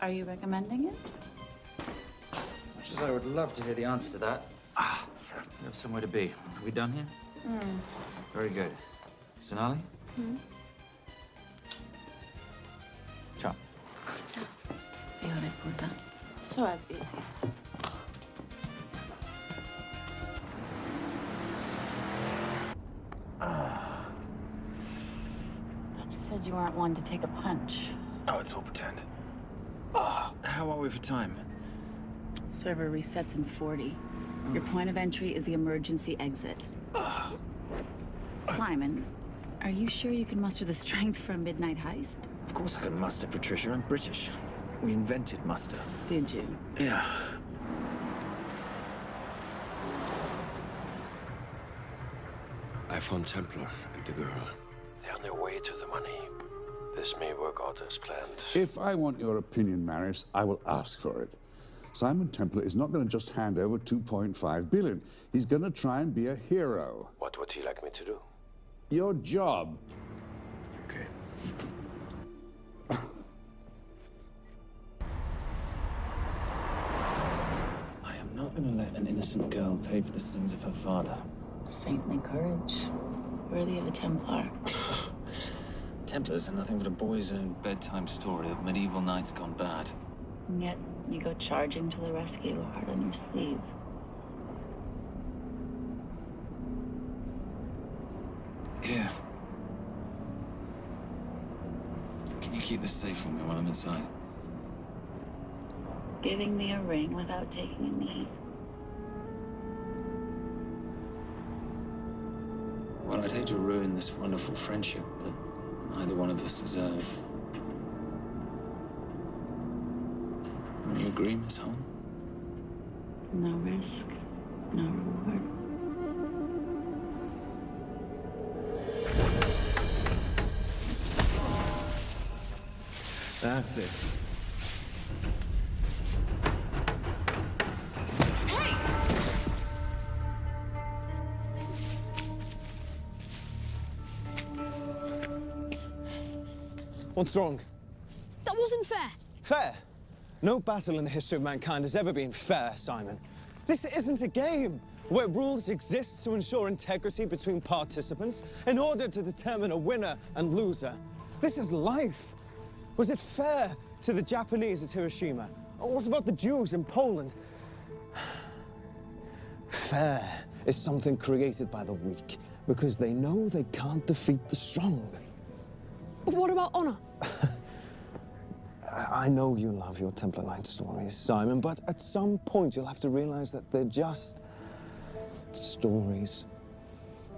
Are you recommending it? Much as I would love to hear the answer to that, we have somewhere to be. Are we done here? Very good. Sonali? Ciao. Hijo de puta. So as veces. You said you weren't one to take a punch. Oh, it's all pretend. How are we for time? Server resets in 40. Your point of entry is the emergency exit. Simon, are you sure you can muster the strength for a midnight heist? Of course I can muster, Patricia. I'm British. We invented muster. Did you? Yeah. I found Templar and the girl. They're on their way to the money. This may work out as planned. If I want your opinion, Maris, I will ask for it. Simon Templar is not going to just hand over 2.5 billion. He's going to try and be a hero. What would he like me to do? Your job. Okay. I am not going to let an innocent girl pay for the sins of her father. Saintly courage. Worthy of a Templar. Templars are nothing but a boy's own bedtime story of medieval knights gone bad. And yet, you go charging to the rescue, heart on your sleeve. Here. Can you keep this safe for me while I'm inside? Giving me a ring without taking a knee. Well, I'd hate to ruin this wonderful friendship that neither one of us deserve. You agree, Miss Holm? No risk, no reward. That's it. What's wrong? That wasn't fair. Fair? No battle in the history of mankind has ever been fair, Simon. This isn't a game where rules exist to ensure integrity between participants in order to determine a winner and loser. This is life. Was it fair to the Japanese at Hiroshima? Or what about the Jews in Poland? Fair is something created by the weak because they know they can't defeat the strong. But what about honor? I know you love your Templar Knight stories, Simon, but at some point you'll have to realize that they're just stories.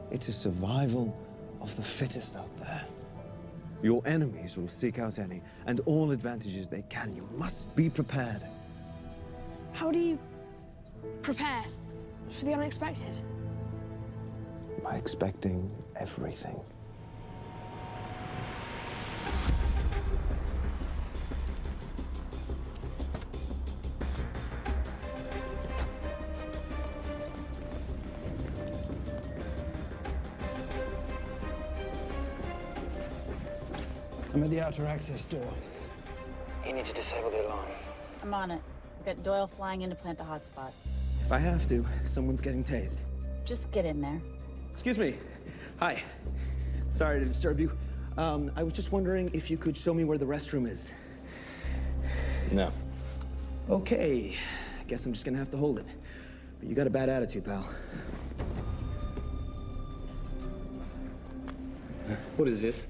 It's a survival of the fittest out there. Your enemies will seek out any and all advantages they can. You must be prepared. How do you prepare for the unexpected? By expecting everything. I'm at the outer access door. You need to disable the alarm. I'm on it. I've got Doyle flying in to plant the hotspot. If I have to, someone's getting tased. Just get in there. Excuse me. Hi. Sorry to disturb you. I was just wondering if you could show me where the restroom is. No. Okay. Guess I'm just gonna have to hold it. But you got a bad attitude, pal. What is this?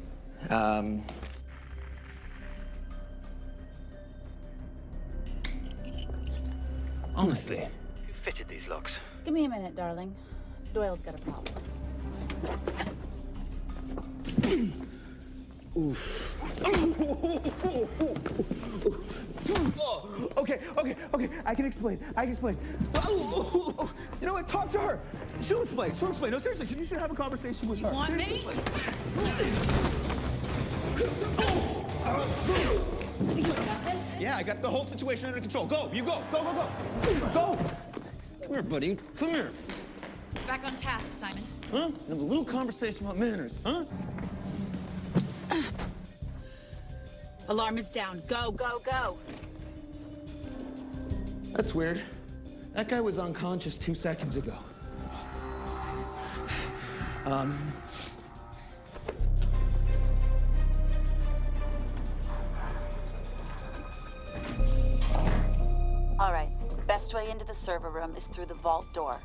Honestly. Who fitted these locks? Give me a minute, darling. Doyle's got a problem. Oof. Okay. I can explain. You know what? Talk to her. She'll explain. No, seriously, you should have a conversation with her. Want me? Seriously. Yeah, I got the whole situation under control. Go, you go. Go, go, go. Go. Come here, buddy. Come here. Back on task, Simon. Huh? Have a little conversation about manners, huh? Alarm is down. Go, go, go. That's weird. That guy was unconscious 2 seconds ago. All right. Best way into the server room is through the vault door.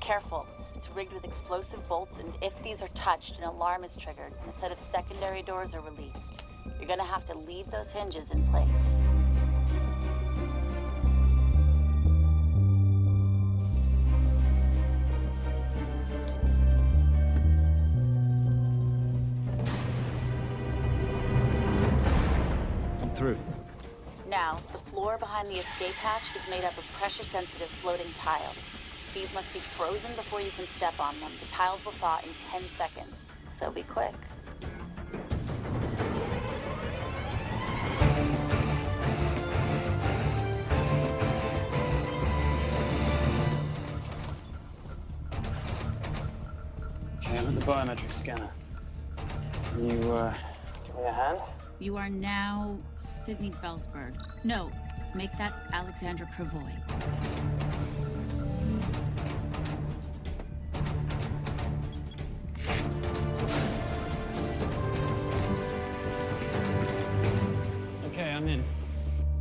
Careful. It's rigged with explosive bolts, and if these are touched, an alarm is triggered, and a set of secondary doors are released. You're gonna have to leave those hinges in place. I'm through. Now, the floor behind the escape hatch is made up of pressure-sensitive floating tiles. These must be frozen before you can step on them. The tiles will thaw in 10 seconds, so be quick. Okay, I'm at the biometric scanner. You, give me a hand? You are now Sydney Bellsberg. No, make that Alexandra Cravoy. Okay, I'm in.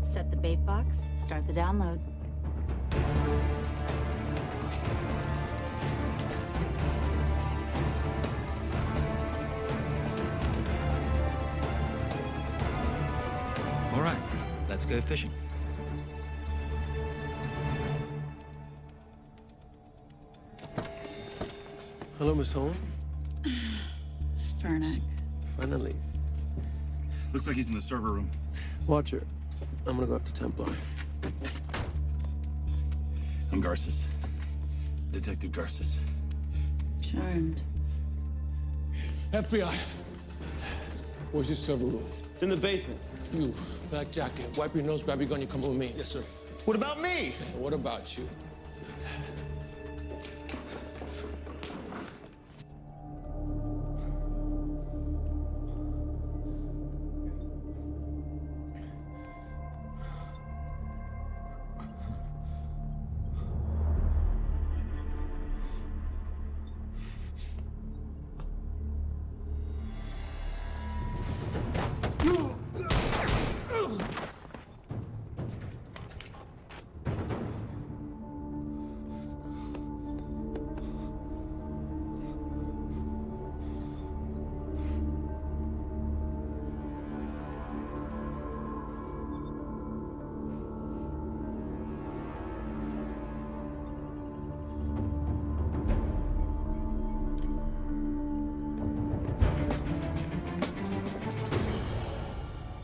Set the bait box, start the download. All right, let's go fishing. Hello, Miss Holm. Fernac. Finally. Looks like he's in the server room. Watcher, I'm gonna go up to Templar. I'm Garces. Detective Garces. Charmed. FBI. Where's your server room? It's in the basement. You, black jacket, wipe your nose, grab your gun, you come with me. Yes, sir. What about me? And what about you?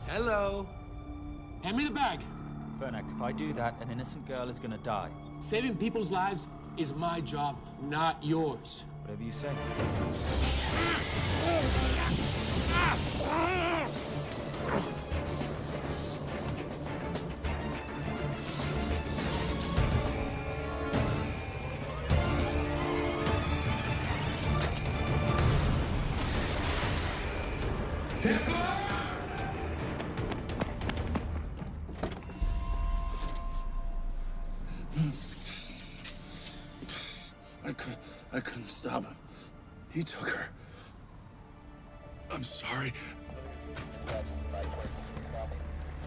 Hello. Hand me the bag. Fernac, if I do that, an innocent girl is gonna die. Saving people's lives is my job, not yours. Whatever you say. I couldn't stop him. He took her. I'm sorry. I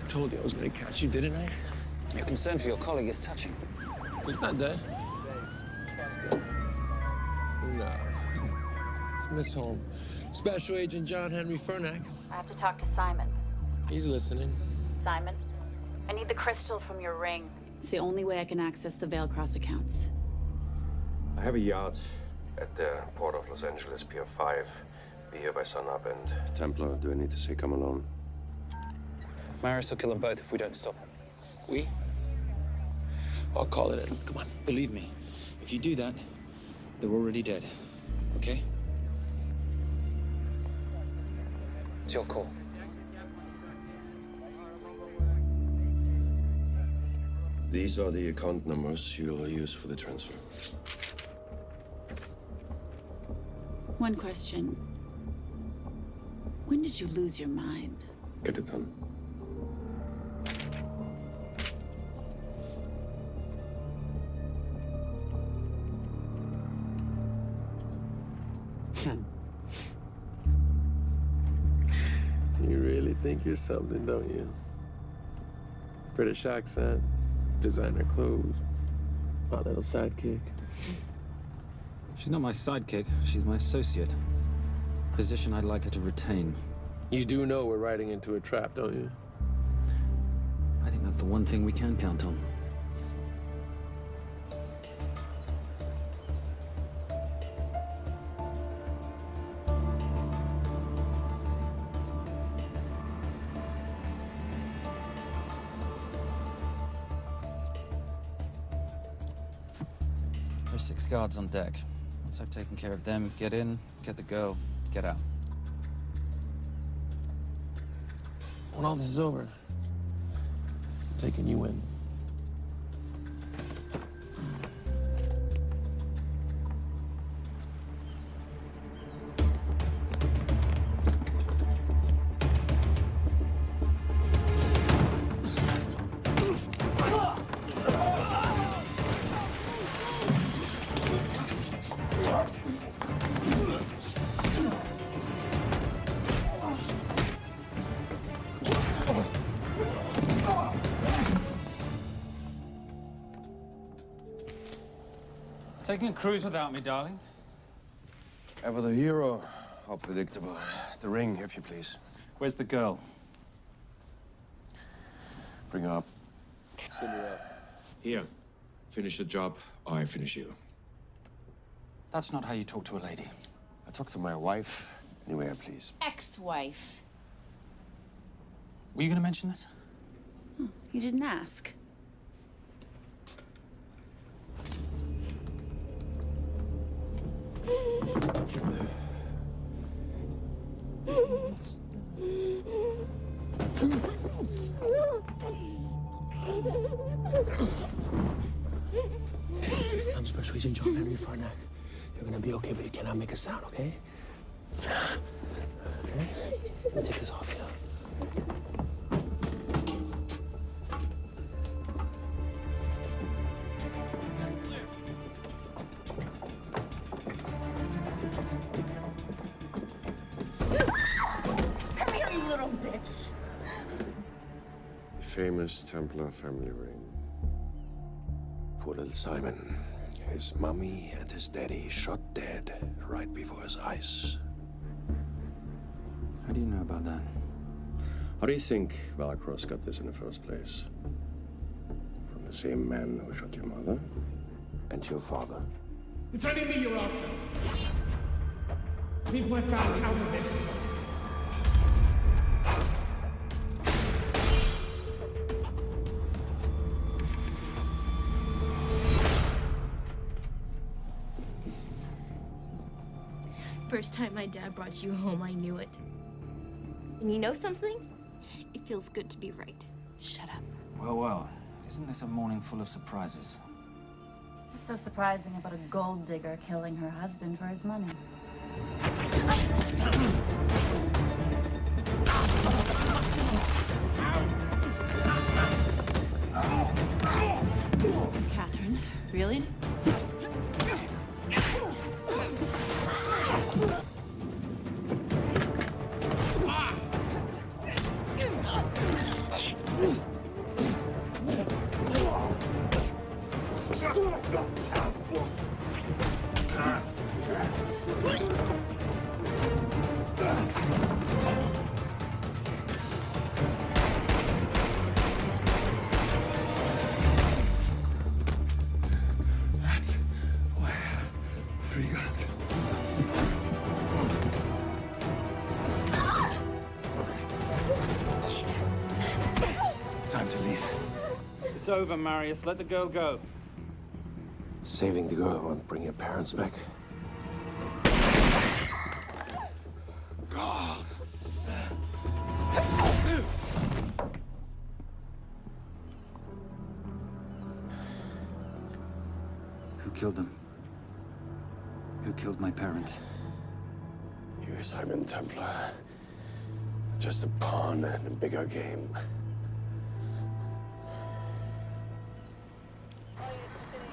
told you I was gonna catch you, didn't I? Your concern for your colleague is touching. He's not dead. No. It's Miss Holm. Special Agent John Henry Fernac. I have to talk to Simon. He's listening. Simon, I need the crystal from your ring. It's the only way I can access the Veilcross accounts. I have a yacht at the port of Los Angeles, Pier 5. Be here by sunup, and Templar, do I need to say come alone? Maris will kill them both if we don't stop him. We? I'll call it in. Come on. Believe me, if you do that, they're already dead. Okay? It's your call. These are the account numbers you'll use for the transfer. One question. When did you lose your mind? Get it done. You really think you're something, don't you? British accent, designer clothes, my little sidekick. She's not my sidekick. She's my associate. Position I'd like her to retain. You do know we're riding into a trap, don't you? I think that's the one thing we can count on. There's 6 guards on deck. Once I've taken care of them, get in, get the girl, get out. When all this is over, I'm taking you in. Taking a cruise without me, darling? Ever the hero? How predictable. The ring, if you please. Where's the girl? Bring her up. Send her up. Here. Finish the job, or I finish you. That's not how you talk to a lady. I talk to my wife anywhere, please. Ex-wife. Were you gonna mention this? You didn't ask. I'm Special Agent John Henry Farnack. You're gonna be okay, but you cannot make a sound, okay? Okay? Let me take this off you. Come here, you little bitch. Famous Templar family ring. Poor little Simon. His mummy and his daddy shot dead right before his eyes. How do you know about that? How do you think Valacross got this in the first place? From the same man who shot your mother and your father. It's only me you're after. Leave my family out of this. First time my dad brought you home, I knew it. And you know something? It feels good to be right. Shut up. Well, well. Isn't this a morning full of surprises? What's so surprising about a gold digger killing her husband for his money? Catherine, really? That's why I have 3 guns. Time to leave. It's over, Marius. Let the girl go. Saving the girl won't bring your parents back. God. killed them? Who killed my parents? You, Simon Templar. Just a pawn in a bigger game.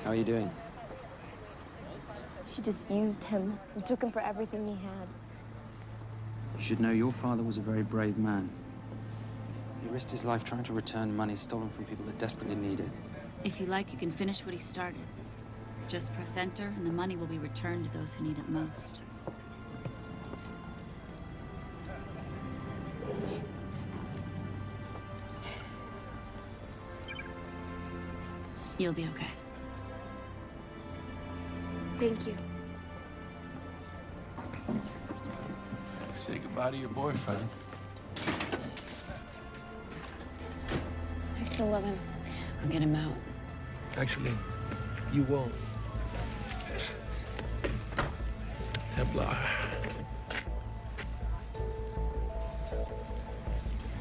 How are you doing? She just used him and took him for everything he had. You should know your father was a very brave man. He risked his life trying to return money stolen from people that desperately need it. If you like, you can finish what he started. Just press enter, and the money will be returned to those who need it most. You'll be okay. Thank you. Say goodbye to your boyfriend. I still love him. I'll get him out. Actually, you won't. Templar.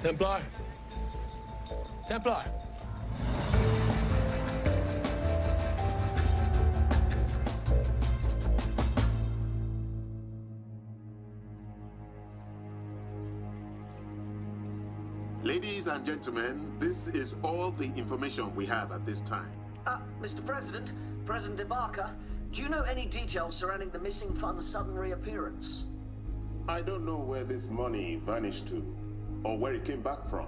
Templar. Templar. Ladies and gentlemen, this is all the information we have at this time. Mr. President, President Ibaka, do you know any details surrounding the missing fund's sudden reappearance? I don't know where this money vanished to, or where it came back from.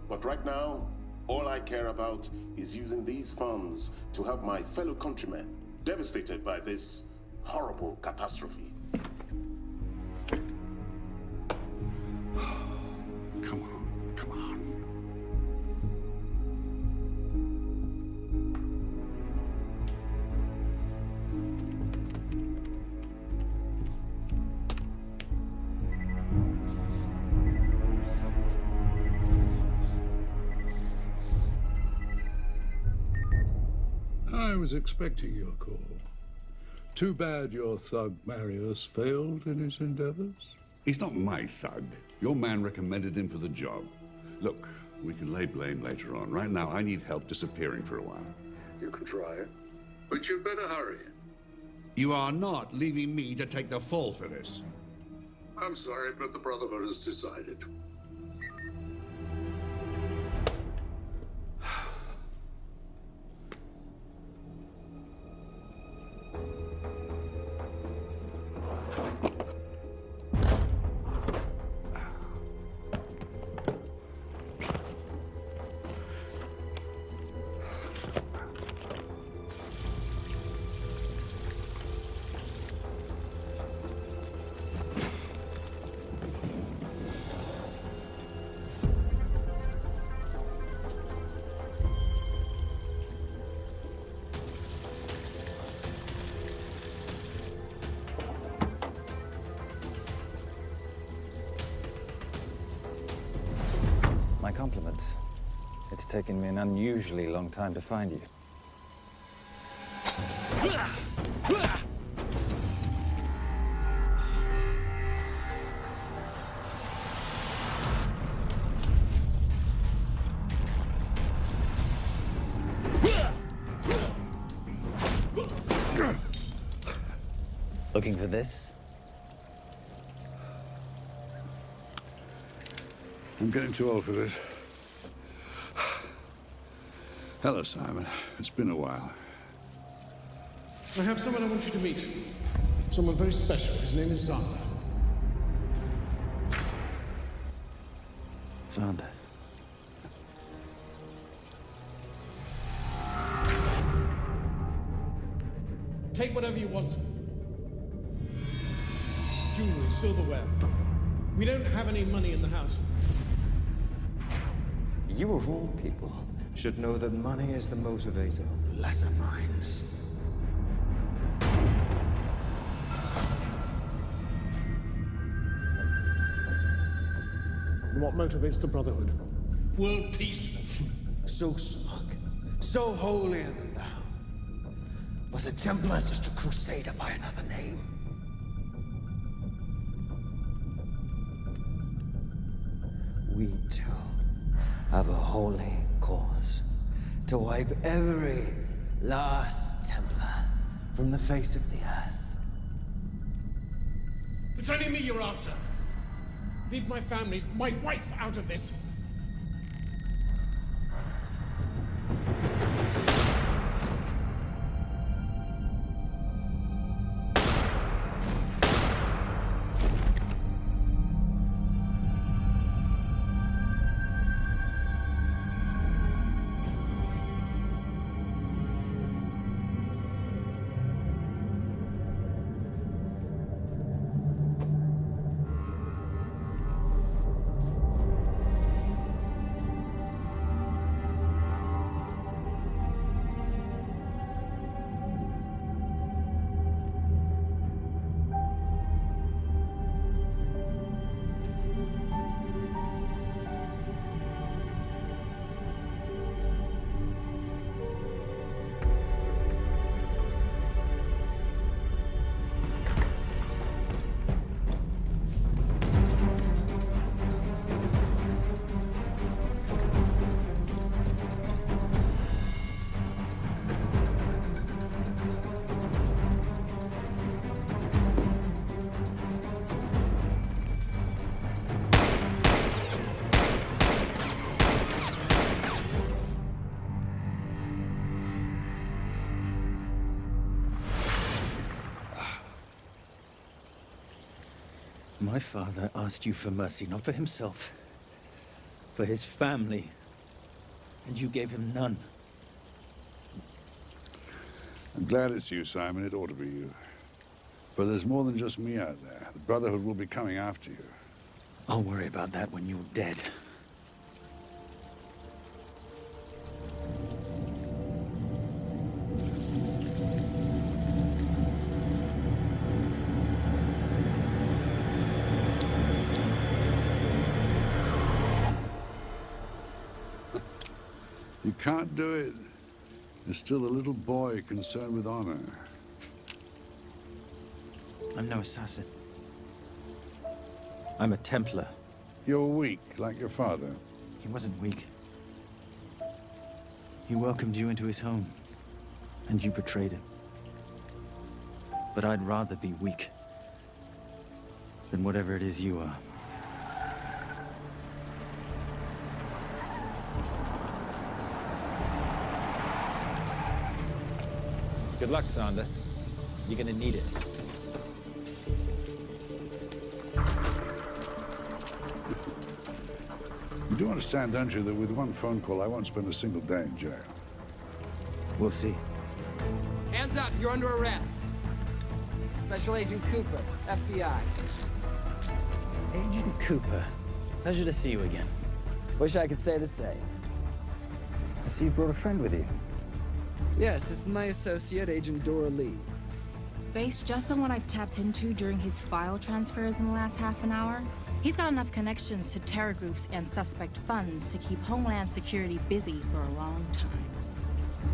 But right now, all I care about is using these funds to help my fellow countrymen devastated by this horrible catastrophe. Come on, come on. I was expecting your call. Too bad your thug Marius failed in his endeavors. He's not my thug. Your man recommended him for the job. Look, we can lay blame later on. Right now, I need help disappearing for a while. You can try, but you'd better hurry. You are not leaving me to take the fall for this. I'm sorry, but the Brotherhood has decided. My compliments. It's taken me an unusually long time to find you. Looking for this? I'm getting too old for this. Hello, Simon. It's been a while. I have someone I want you to meet. Someone very special. His name is Xander. Xander. Take whatever you want. Jewelry, silverware. We don't have any money in the house. You of all people should know that money is the motivator of lesser minds. What motivates the Brotherhood? World peace. So smug, so holier than thou. But a Templar's just a crusader by another name. We too have a holy cause to wipe every last Templar from the face of the earth. It's only me you're after. Leave my family, my wife, out of this. My father asked you for mercy, not for himself, for his family, and you gave him none. I'm glad it's you, Simon. It ought to be you. But there's more than just me out there. The Brotherhood will be coming after you. I'll worry about that when you're dead. You can't do it. There's still a little boy concerned with honor. I'm no assassin. I'm a Templar. You're weak, like your father. He wasn't weak. He welcomed you into his home, and you betrayed him. But I'd rather be weak than whatever it is you are. Good luck, Sander. You're gonna need it. You do understand, don't you, that with one phone call, I won't spend a single day in jail. We'll see. Hands up, you're under arrest. Special Agent Cooper, FBI. Agent Cooper, pleasure to see you again. Wish I could say the same. I see you brought a friend with you. Yes, this is my associate, Agent Dora Lee. Based just on what I've tapped into during his file transfers in the last half an hour, he's got enough connections to terror groups and suspect funds to keep Homeland Security busy for a long time.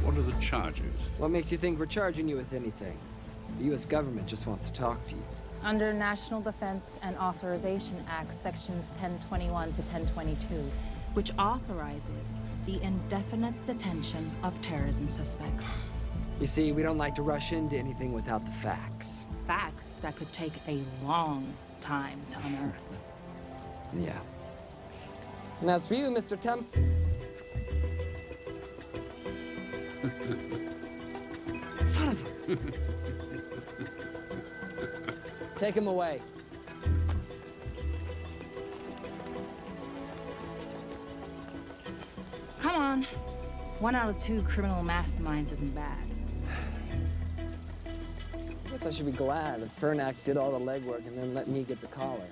What are the charges? What makes you think we're charging you with anything? The U.S. government just wants to talk to you. Under National Defense and Authorization Act, sections 1021 to 1022, which authorizes the indefinite detention of terrorism suspects. You see, we don't like to rush into anything without the facts. Facts that could take a long time to unearth. Yeah. And as for you, Mr. Temp... Son of a... Take him away. Come on. 1 out of 2 criminal masterminds isn't bad. Guess I should be glad that Fernak did all the legwork and then let me get the collar.